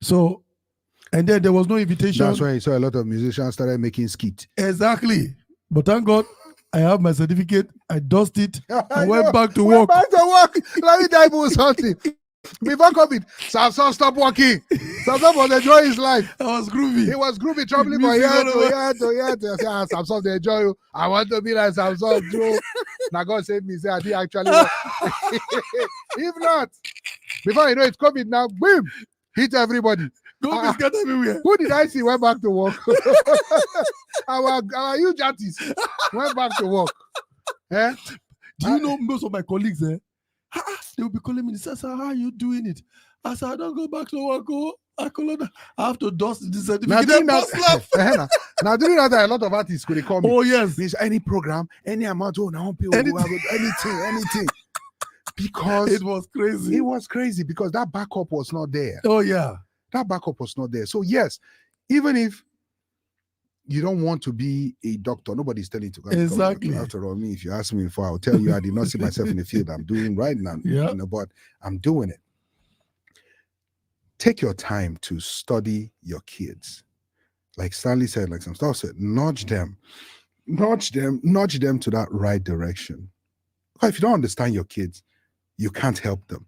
So, and then there was no invitation. That's why you saw a lot of musicians started making skit. Exactly. But thank God, I have my certificate. I dusted it. I went back to work. Back to work. Let me tell you something. Before COVID, Samson stopped working. Samson was enjoying his life. I was groovy. He was groovy, traveling from here to here. I said, Samson, they enjoy you. I want to be like Samson, Joe. Now God saved me. Say, I did actually work. If not, before you know it, COVID now, boom, hit everybody. COVID got everywhere. Who did I see went back to work? our huge artists went back to work. Eh? Do you know most of my colleagues? They will be calling me. They say, "Sir, how are you doing it?" I said, "I don't go back to work. I have to dust the certificate." Now doing that, a lot of artists could call me. Oh yes. Means any program, any amount of anything. Because it was crazy. It was crazy because that backup was not there. Oh yeah. That backup was not there. So yes, even if you don't want to be a doctor, nobody's telling you to go. Exactly. After all, me, if you ask me before, I'll tell you I did not see myself in the field I'm doing right now. Yeah. You know, but I'm doing it. Take your time to study your kids. Like Stanley said, like some stuff said, nudge them to that right direction. Because if you don't understand your kids, you can't help them.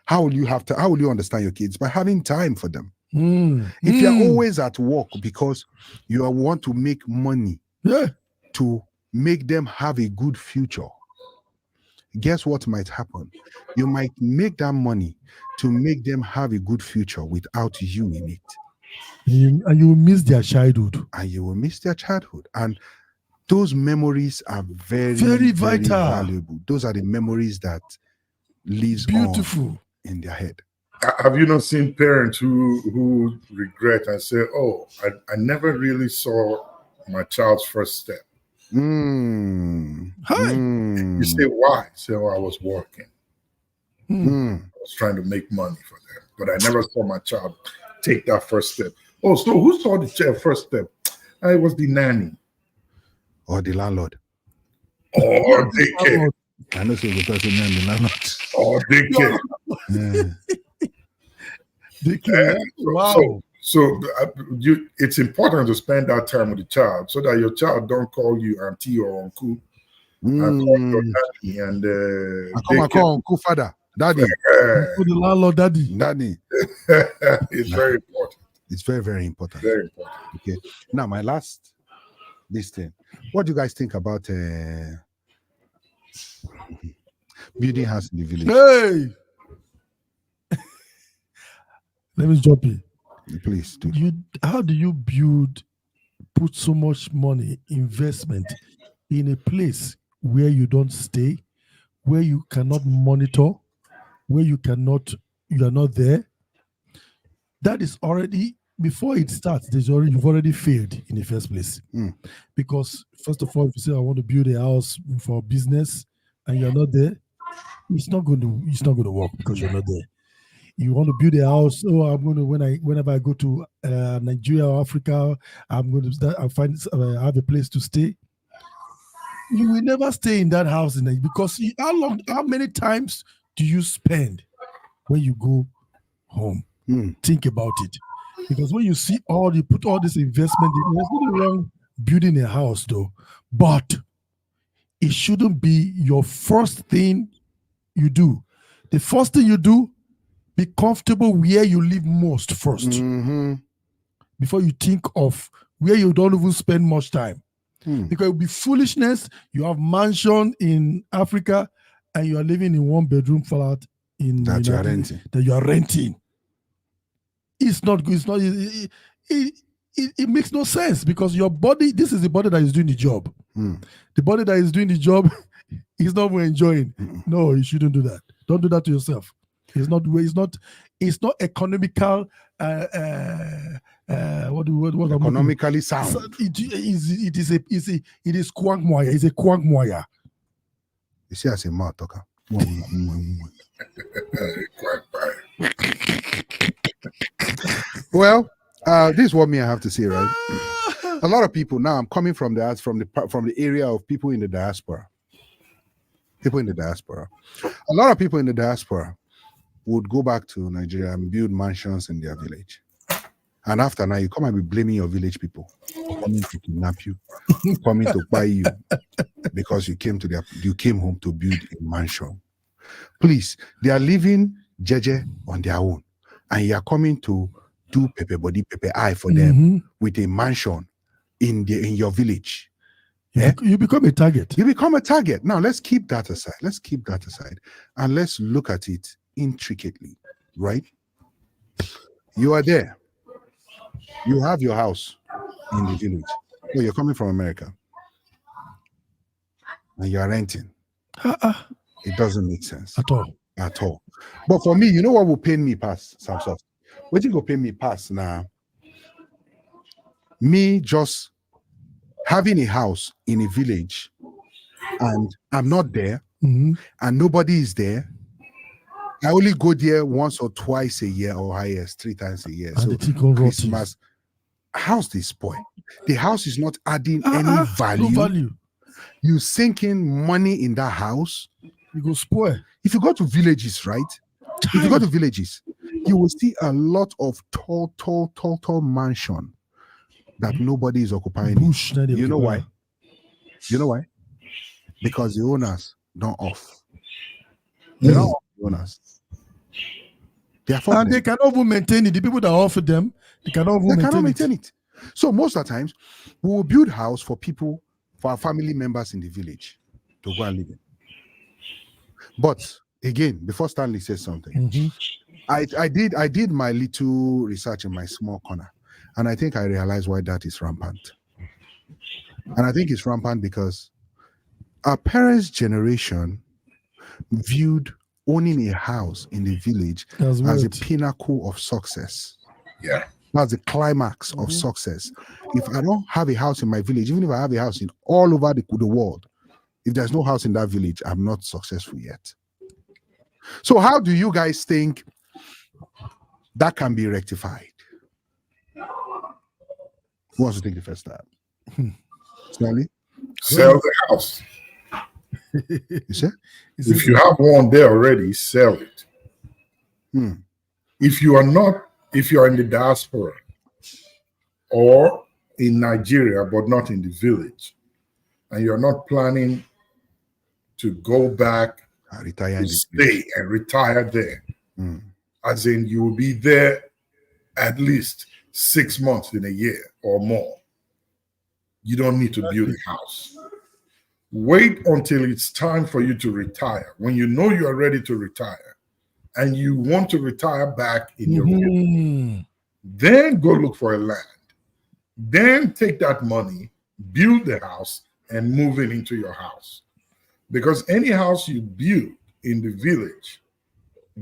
How will you understand your kids? By having time for them. If you're always at work because you want to make money to make them have a good future, guess what might happen? You might make that money to make them have a good future without you in it. And you will miss their childhood. And those memories are very, very very vital. Valuable. Those are the memories that lives beautiful in their head. Have you not seen parents who regret and say, "Oh, I never really saw my child's first step"? Hi. You say why? Say, "Oh, I was working. I was trying to make money for them, but I never saw my child take that first step." Oh, so who saw the first step? I was the nanny or the landlord? or daycare I know so the person named the landlord. or daycare. Yeah. Daycare. Wow. So it's important to spend that time with the child so that your child don't call you auntie or uncle and call your nanny and I come and call Uncle Father, Daddy. For the landlord, daddy. Daddy. It's very important. It's very, very important. Very important. Okay. Now, my last this thing. What do you guys think about building house in the village? Hey. Let me jump in. Please do. How do you put so much money, investment in a place where you don't stay, where you cannot monitor, where you are not there? That is already, before it starts, you've already failed in the first place. Because first of all, if you say I want to build a house for business and you're not there, it's not going to work because you're not there. You want to build a house. Oh, I'm going to whenever I go to Nigeria or Africa, I'm going to start. I have a place to stay. You will never stay in that house because how many times do you spend when you go home? Think about it, because when you see put all this investment, there's nothing wrong building a house though, but it shouldn't be your first thing you do. The first thing you do, be comfortable where you live most first, before you think of where you don't even spend much time. Because it would be foolishness. You have mansion in Africa and you are living in one bedroom flat that you are renting. It's not good. It's not. It makes no sense, because your body. This is the body that is doing the job. The body that is doing the job is not enjoying. No, you shouldn't do that. Don't do that to yourself. It's not economical. What economically sound. It is quagmire. It's a quagmire. You see, as a mouth talker. Well, this is what I have to say, right? A lot of people now. I'm coming from the area of people in the diaspora. People in the diaspora. A lot of people in the diaspora would go back to Nigeria and build mansions in their village. And after now, you come and be blaming your village people for coming to kidnap you, coming to buy you, because you came home to build a mansion. Please, they are living jeje on their own, and you are coming to do pepe body, pepe eye for them with a mansion in your village. You become a target. You become a target. Now let's keep that aside. And let's look at it intricately, right? You are there. You have your house in the village. So you're coming from America. And you're renting. It doesn't make sense. At all. But for me, you know what will pain me past, Samson? What you go pay me past now? Me just having a house in a village and I'm not there and nobody is there. I only go there once or twice a year, or highest 3 times a year. And so Christmas, house they spoil. The house is not adding any value. No value. You sinking money in that house. You go spoil. If you go to villages, right? If you go to villages, you will see a lot of tall mansion that nobody is occupying. Bush, you know why? You know why? Because the owners don't off. They don't off the owners. And they cannot even maintain it. The people that offer them, they cannot maintain it. So most of the times, we will build house for people, for our family members in the village to go and live in. But again, before Stanley says something, I did my little research in my small corner, and I think I realized why that is rampant. And I think it's rampant because our parents' generation viewed owning a house in the village as a pinnacle of success. Yeah. That's the climax of success. If I don't have a house in my village, even if I have a house in all over the world, if there's no house in that village, I'm not successful yet. So how do you guys think that can be rectified? Who wants to take the first step? Hmm. Stanley, Sell the house. you say? He If says, you have one there already, sell it. Hmm. If you are not, if you are in the diaspora or in Nigeria but not in the village, and you're not planning to go back I retire to in the village. stay and retire there, Hmm. as in you will be there at least 6 months in a year or more, you don't need to build a house. Wait until it's time for you to retire. When you know you are ready to retire and you want to retire back in your village, mhm. then go look for a land. Then take that money, build the house, and move it into your house. Because any house you build in the village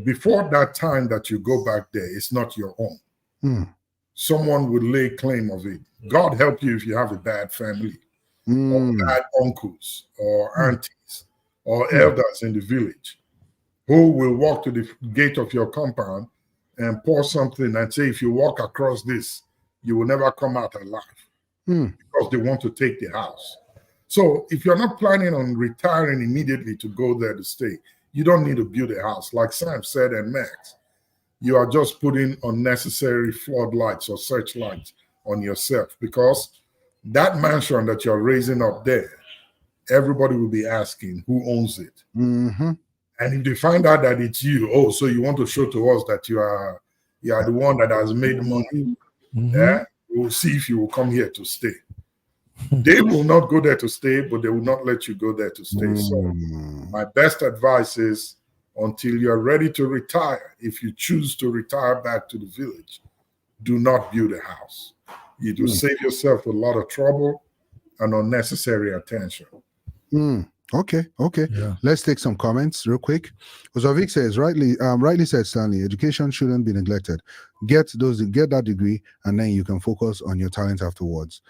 before that time that you go back there, it's not your own. Hmm. Someone would lay claim of it. God help you if you have a bad family or Hmm. bad uncles or Hmm. aunties or Hmm. elders in the village who will walk to the gate of your compound and pour something and say, if you walk across this, you will never come out alive Hmm. because they want to take the house. So if you're not planning on retiring immediately to go there to stay, you don't need to build a house. Like Sam said and Max, you are just putting unnecessary floodlights or searchlights on yourself because that mansion that you're raising up there, everybody will be asking who owns it. Mm-hmm. And if they find out that it's you, oh, so you want to show to us that you are the one that has made money. Mhm. Yeah, we'll see if you will come here to stay. They will not go there to stay, but they will not let you go there to stay. So Hmm. my best advice is until you're ready to retire, if you choose to retire back to the village, do not build a house. It will Hmm. save yourself a lot of trouble and unnecessary attention. Hmm. Okay, okay. Yeah. Let's take some comments real quick. Ozavik says, rightly said, Stanley, education shouldn't be neglected. Get that degree, and then you can focus on your talent afterwards.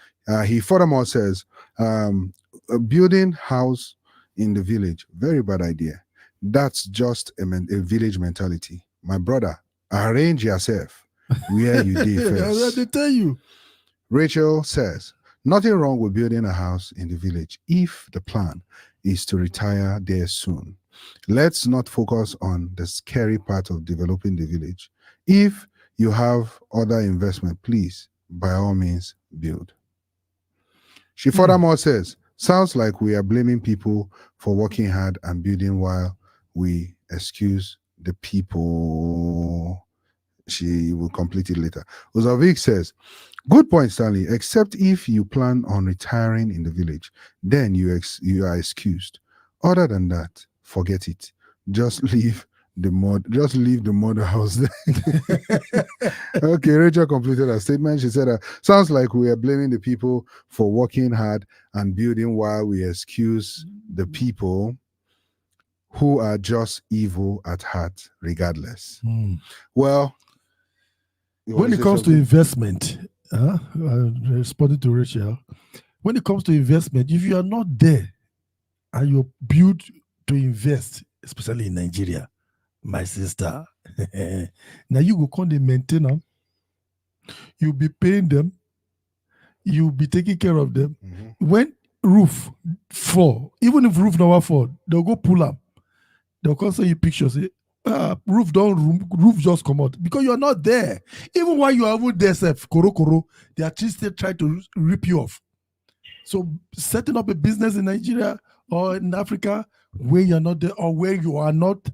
He furthermore says, a building house in the village, very bad idea. That's just a village mentality. My brother, arrange yourself where you did I first. tell you. Rachel says, nothing wrong with building a house in the village if the plan is to retire there soon. Let's not focus on the scary part of developing the village. If you have other investment, please, by all means, build. She Hmm. furthermore says, sounds like we are blaming people for working hard and building while we excuse the people. She will complete it later. Ozavik says, good point, Stanley. Except if you plan on retiring in the village, then you are excused. Other than that, forget it. Just leave the mother house there. Okay, Rachel completed her statement. She said, sounds like we are blaming the people for working hard and building while we excuse the people who are just evil at heart, regardless. Hmm. Well, you want When to it say comes to something? investment, responding to Rachel, when it comes to investment, if you are not there and you're built to invest, especially in Nigeria, my sister, now you go come they maintain them, you'll be paying them, you'll be taking care of them. Mm-hmm. When roof fall, even if roof never fall, they'll go pull up. They'll come send you pictures. Say, roof just come out because you're not there. Even while you are even there, koro, they are still trying to rip you off. So setting up a business in Nigeria or in Africa where you're not there or where you are not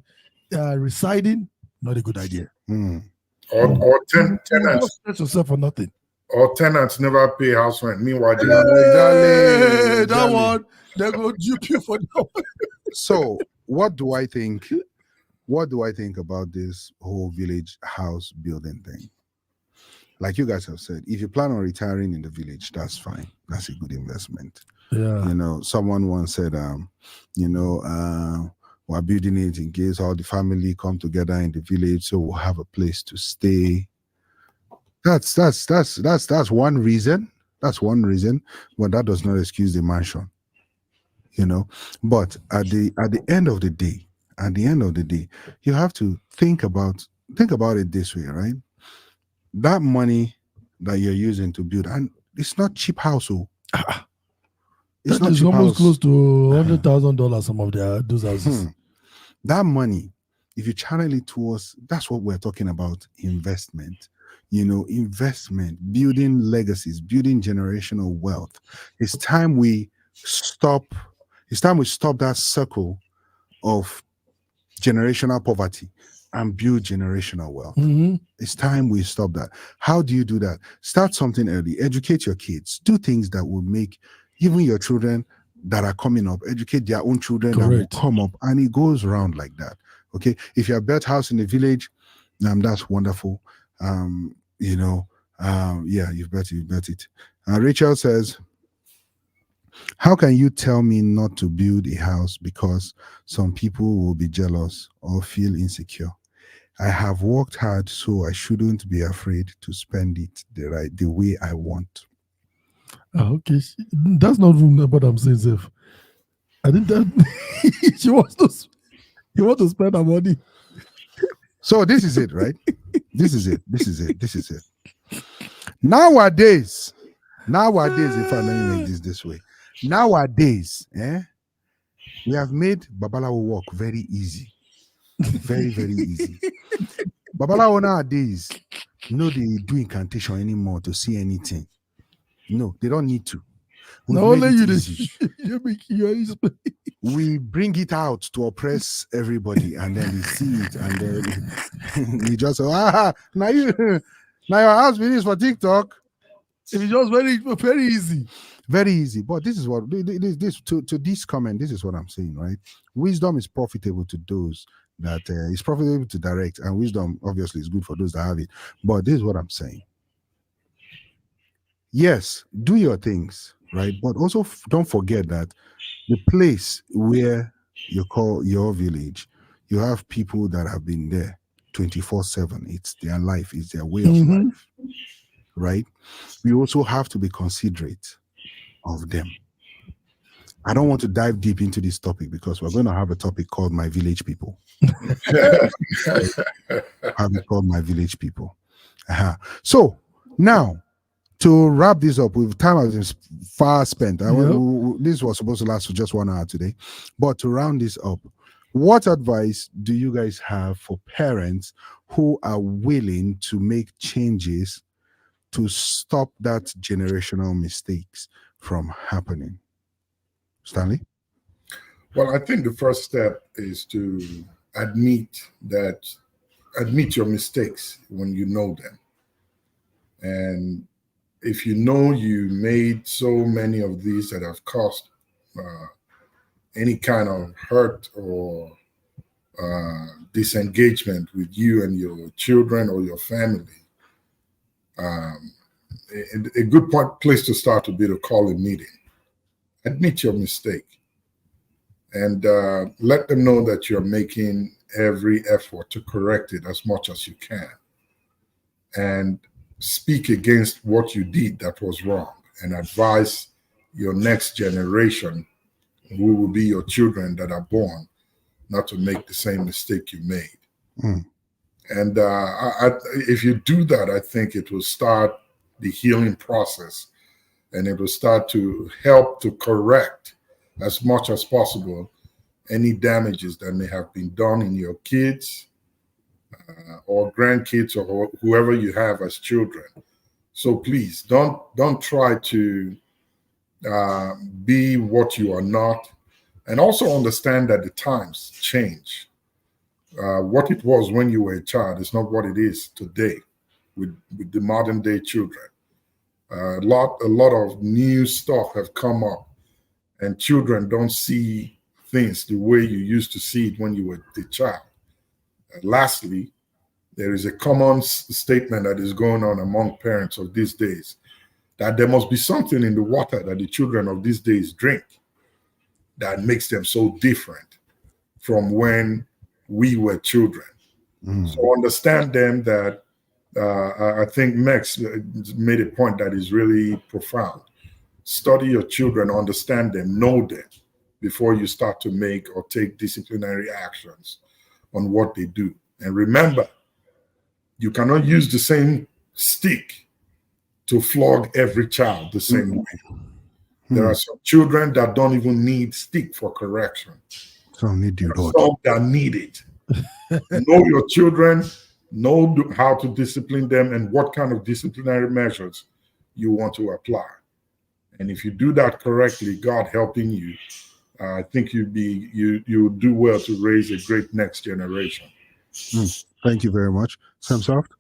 residing, not a good idea. Mm. You Tenants just stress yourself for nothing. or tenants never pay house rent. Meanwhile, they Exactly. That Exactly. one, they go dupe you for that one. So, what do I think? What do I think about this whole village house building thing? Like you guys have said, if you plan on retiring in the village, that's fine. That's a good investment. Yeah. Someone once said, we're building it in case all the family come together in the village, so we'll have a place to stay. That's one reason. That's one reason, but that does not excuse the mansion. But at the end of the day, you have to think about it this way, right? That money that you're using to build, and It's not cheap house. Oh. It's That not is cheap almost house. close to $100,000. Some of those houses. That money, if you channel it towards, that's what we're talking about, investment. Investment, building legacies, building generational wealth. It's time we stop. It's time we stop that circle of generational poverty and build generational wealth. Mhm. It's time we stop that. How do you do that? Start something early. Educate your kids. Do things that will make even your children that are coming up educate their own children that will Correct. come up, and it goes around like that. Okay. If you're a built house in the village, that's wonderful. Yeah, you've bet it. Rachel says, how can you tell me not to build a house because some people will be jealous or feel insecure? I have worked hard, so I shouldn't be afraid to spend it the way I want. Okay, that's not even what I'm saying, Zef. I think that she wants to. You want to spend her money. So this is it, right? This is it. This is it. This is it. Nowadays, if I let me make this way, nowadays, we have made Babalawo work very easy, very very easy. Babalawo nowadays, they do incantation anymore to see anything. No, they don't need to. We've Not made only it you, easy. you make your We bring it out to oppress everybody, and then they see it, and then we just say, now your house is for TikTok. It's just very, very easy. Very easy. But this is what this to this comment. This is what I'm saying, right? Wisdom is profitable to those that is profitable to direct, and wisdom obviously is good for those that have it. But this is what I'm saying. Yes, do your things, right? But also don't forget that the place where you call your village, you have people that have been there 24/7. It's their life, it's their way of life, right? We also have to be considerate of them. I don't want to dive deep into this topic because we're going to have a topic called My Village People. Have it called My Village People. So now, to wrap this up, with time has been far spent. This was supposed to last for just 1 hour today. But to round this up, what advice do you guys have for parents who are willing to make changes to stop that generational mistakes from happening? Stanley? Well, I think the first step is to admit your mistakes when you know them. And if you know you made so many of these that have caused any kind of hurt or disengagement with you and your children or your family, a good place to start would be to call a meeting. Admit your mistake and let them know that you're making every effort to correct it as much as you can. And speak against what you did that was wrong and advise your next generation, who will be your children that are born, not to make the same mistake you made. And if you do that, I think it will start the healing process, and it will start to help to correct as much as possible any damages that may have been done in your kids or grandkids or whoever you have as children. So please don't try to be what you are not, and also understand that the times change. What it was when you were a child is not what it is today with the modern day children. A lot of new stuff have come up, and children don't see things the way you used to see it when you were a child. Lastly, there is a common statement that is going on among parents of these days, that there must be something in the water that the children of these days drink that makes them so different from when we were children. So understand them that I think Max made a point that is really profound. Study your children, understand them, know them before you start to make or take disciplinary actions on what they do. And remember, you cannot use the same stick to flog every child the same way. There Hmm. are some children that don't even need stick for correction. Some need There you, are Lord. some that need it. Know your children, know how to discipline them and what kind of disciplinary measures you want to apply. And if you do that correctly, God helping you, I think you do well to raise a great next generation. Thank you very much. Sam Soft?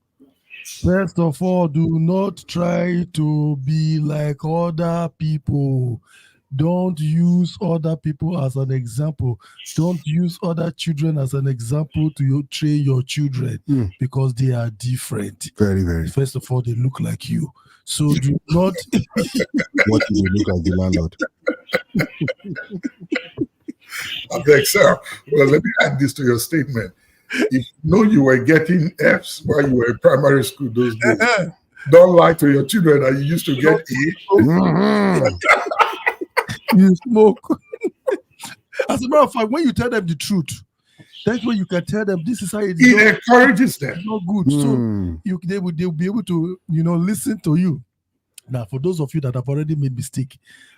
First of all, do not try to be like other people. Don't use other people as an example. Don't use other children as an example to train your children because they are different. Very, very. First of all, they look like you. So do not. What do you look like the landlord? I think so. Well, let me add this to your statement. If you know you were getting F's while you were in primary school those days, don't lie to your children that you used to get A. Mhm. You smoke. As a matter of fact, when you tell them the truth, that's when you can tell them this is how it is. It encourages them. Not good. So they will be able to listen to you. Now, for those of you that have already made mistake,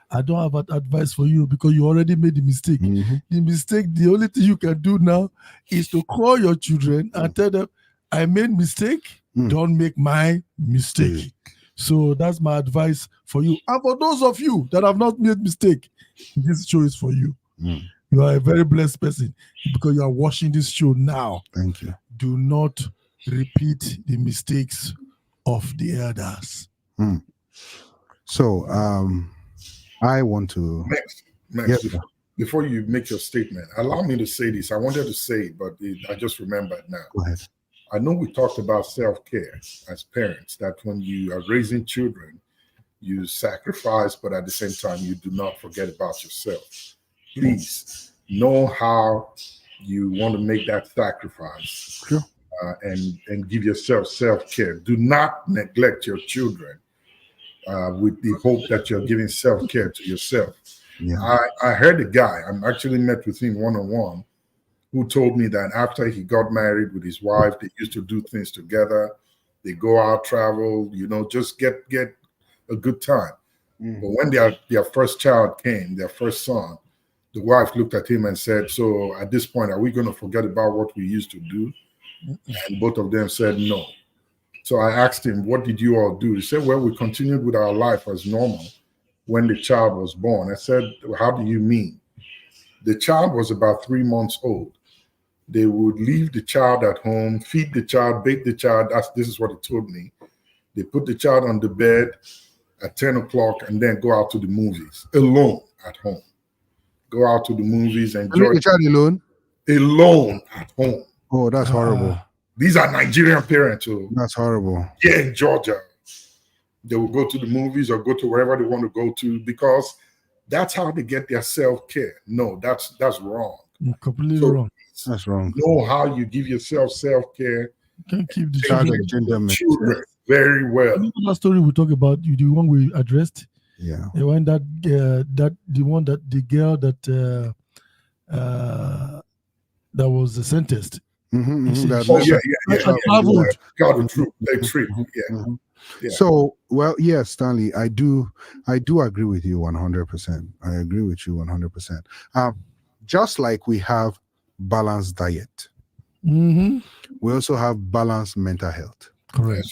I don't have advice for you because you already made the mistake. The mistake, the only thing you can do now is to call your children and tell them, I made mistake, don't make my mistake. So that's my advice for you. And for those of you that have not made mistake, this show is for you. You are a very blessed person because you are watching this show now. Thank you. Do not repeat the mistakes of the elders. So I want to Max, before you make your statement, allow me to say this. I wanted to say it, but I just remembered now. Go ahead. I know we talked about self-care as parents, that when you are raising children, you sacrifice, but at the same time, you do not forget about yourself. Please know how you want to make that sacrifice. Sure. And give yourself self-care. Do not neglect your children with the hope that you're giving self-care to yourself. Yeah. I heard a guy, I actually met with him one-on-one, who told me that after he got married with his wife, they used to do things together. They go out, travel, just get a good time. But when their first child came, their first son, the wife looked at him and said, so at this point, are we going to forget about what we used to do? And both of them said no. So I asked him, what did you all do? He said, well, we continued with our life as normal when the child was born. I said, how do you mean? The child was about 3 months old. They would leave the child at home, feed the child, bathe the child. This is what he told me. They put the child on the bed at 10 o'clock and then go out to the movies alone at home. Go out to the movies and enjoy. Leave the child alone? Alone at home. Oh, that's horrible. These are Nigerian parents too. That's horrible. Yeah, in Georgia. They will go to the movies or go to wherever they want to go to because that's how they get their self-care. No, that's wrong. Completely wrong. That's wrong. Know how you give yourself self-care. You can't keep the children very well. You know that story we talk about, the one we addressed? Yeah. The one the girl that was sentenced. Yeah. So, well, yes, Stanley, I do agree with you 100%. I agree with you 100%. Just like we have balanced diet, we also have balanced mental health. Correct.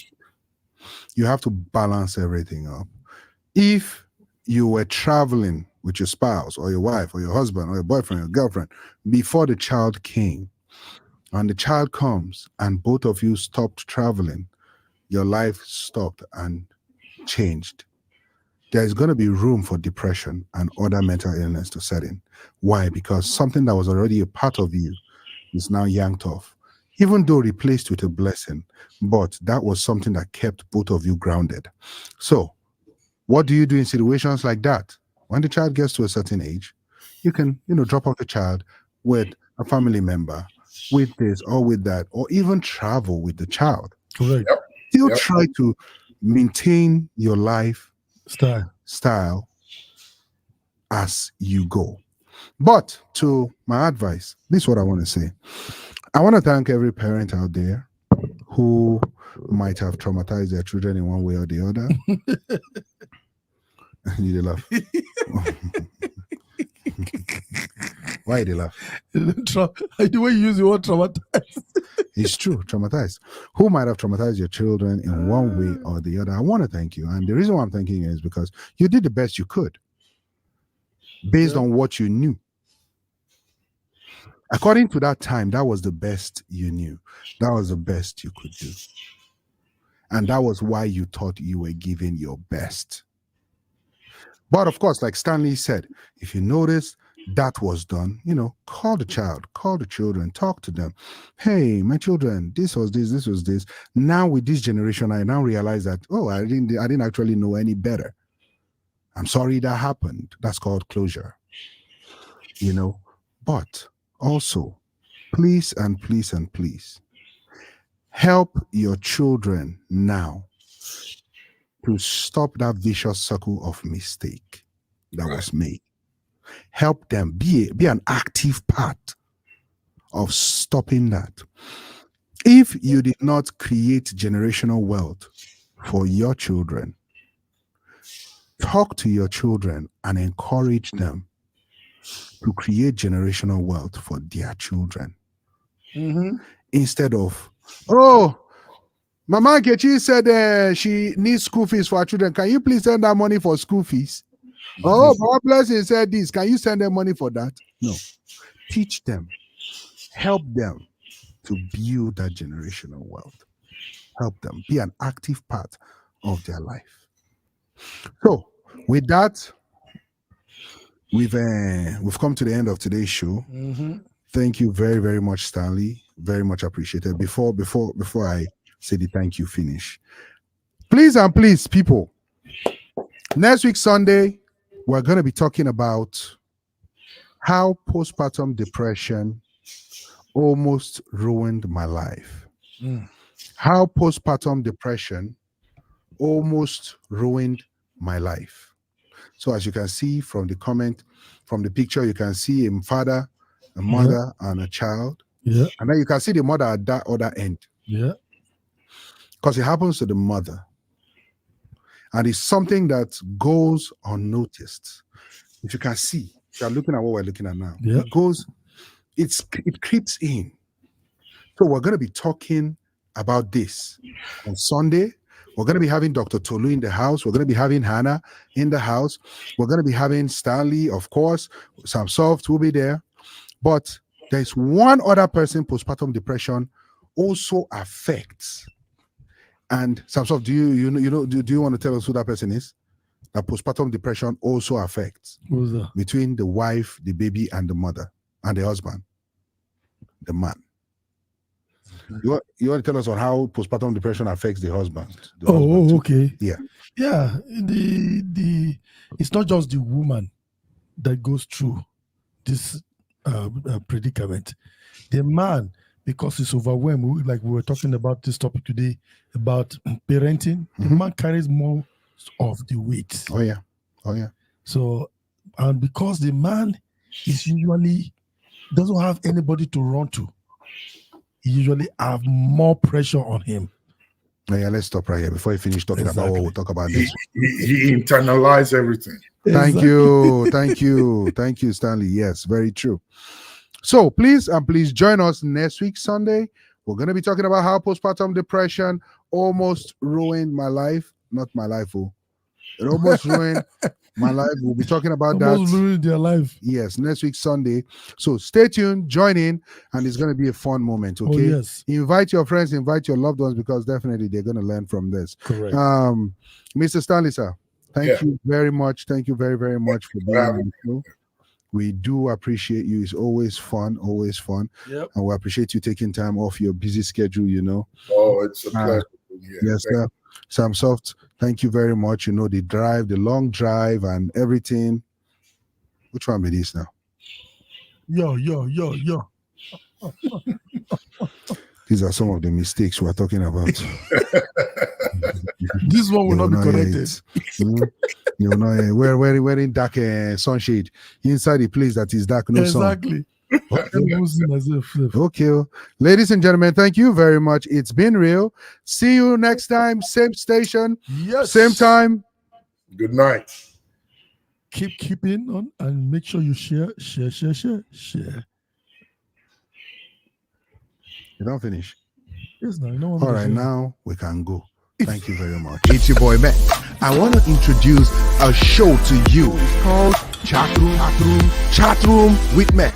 You have to balance everything up. If you were traveling with your spouse or your wife or your husband or your boyfriend or girlfriend before the child came, and the child comes and both of you stopped traveling, your life stopped and changed. There's going to be room for depression and other mental illness to set in. Why? Because something that was already a part of you is now yanked off, even though replaced with a blessing. But that was something that kept both of you grounded. So what do you do in situations like that? When the child gets to a certain age, you can, drop off the child with a family member, with this or with that, or even travel with the child. Correct. Still try to maintain your life style as you go. But to my advice, this is what I want to say. I want to thank every parent out there who might have traumatized their children in one way or the other. You dey laugh. Why they laugh? The way you use the word traumatized. It's true, traumatized. Who might have traumatized your children in one way or the other? I want to thank you. And the reason why I'm thanking you is because you did the best you could based on what you knew. According to that time, that was the best you knew. That was the best you could do. And that was why you thought you were giving your best. But of course, like Stanley said, if you notice that was done, call the child, call the children, talk to them. Hey, my children, this was this. Now with this generation, I now realize that, I didn't actually know any better. I'm sorry that happened. That's called closure. But also, please and please and please help your children now to stop that vicious circle of mistake that was made. Help them be an active part of stopping that. If you did not create generational wealth for your children, talk to your children and encourage them to create generational wealth for their children. Instead of, Mama Kechi said she needs school fees for her children. Can you please send her money for school fees? God blessing said this. Can you send them money for that? No. Teach them. Help them to build that generational wealth. Help them. Be an active part of their life. So, with that, we've come to the end of today's show. Thank you very, very much, Stanley. Very much appreciated. Before I say the thank you finish, please and please, people, next week Sunday, we're going to be talking about how postpartum depression almost ruined my life. How postpartum depression almost ruined my life. So as you can see from the comment, from the picture, you can see a father, a mother, and a child. Yeah. And then you can see the mother at that other end. Yeah. Because it happens to the mother. And it's something that goes unnoticed. If you can see, if you're looking at what we're looking at now, it creeps in. So we're going to be talking about this on Sunday. We're going to be having Dr. Tolu in the house. We're going to be having Hannah in the house. We're going to be having Stanley, of course. Sam Soft will be there. But there's one other person postpartum depression also affects. And Sam Soft, do you want to tell us who that person is? That postpartum depression also affects. Who's that? Between the wife, the baby, and the mother, and the husband, the man. You want to tell us on how postpartum depression affects the husband? Okay. Yeah. Yeah. It's not just the woman that goes through this predicament. The man, because he's overwhelmed, like we were talking about this topic today about parenting, the man carries more of the weight. Oh yeah. So, and because the man is usually doesn't have anybody to run to, he usually have more pressure on him. Yeah, let's stop right here before you finish talking about what we'll talk about next week. He internalized everything. Thank you, Stanley. Yes, very true. So please join us next week, Sunday. We're going to be talking about how postpartum depression almost ruined my life. Not my life, it almost ruined my life. We'll be talking about almost that. Ruined their life. Yes, next week, Sunday. So stay tuned, join in, and it's going to be a fun moment, okay? Oh, yes. Invite your friends, invite your loved ones, because definitely they're going to learn from this. Correct. Mr. Stanley, sir, thank you very much. Thank you very, very much for being on the show. We do appreciate you. It's always fun. Yep. And we appreciate you taking time off your busy schedule, Oh, it's a pleasure. Yes, sir. Sam Soft, thank you very much. The long drive and everything. Which one be this now? Yo. These are some of the mistakes we're talking about. This one will not be corrected. We're wearing dark sunshade inside the place that is dark, no sun. Exactly. Okay. Ladies and gentlemen, thank you very much. It's been real. See you next time. Same station. Yes. Same time. Good night. Keeping on and make sure you share. You don't finish. Yes, no, you know All right, now we can go. Thank you very much. It's your boy, Max. I want to introduce a show to you. It's called Chatroom with Max.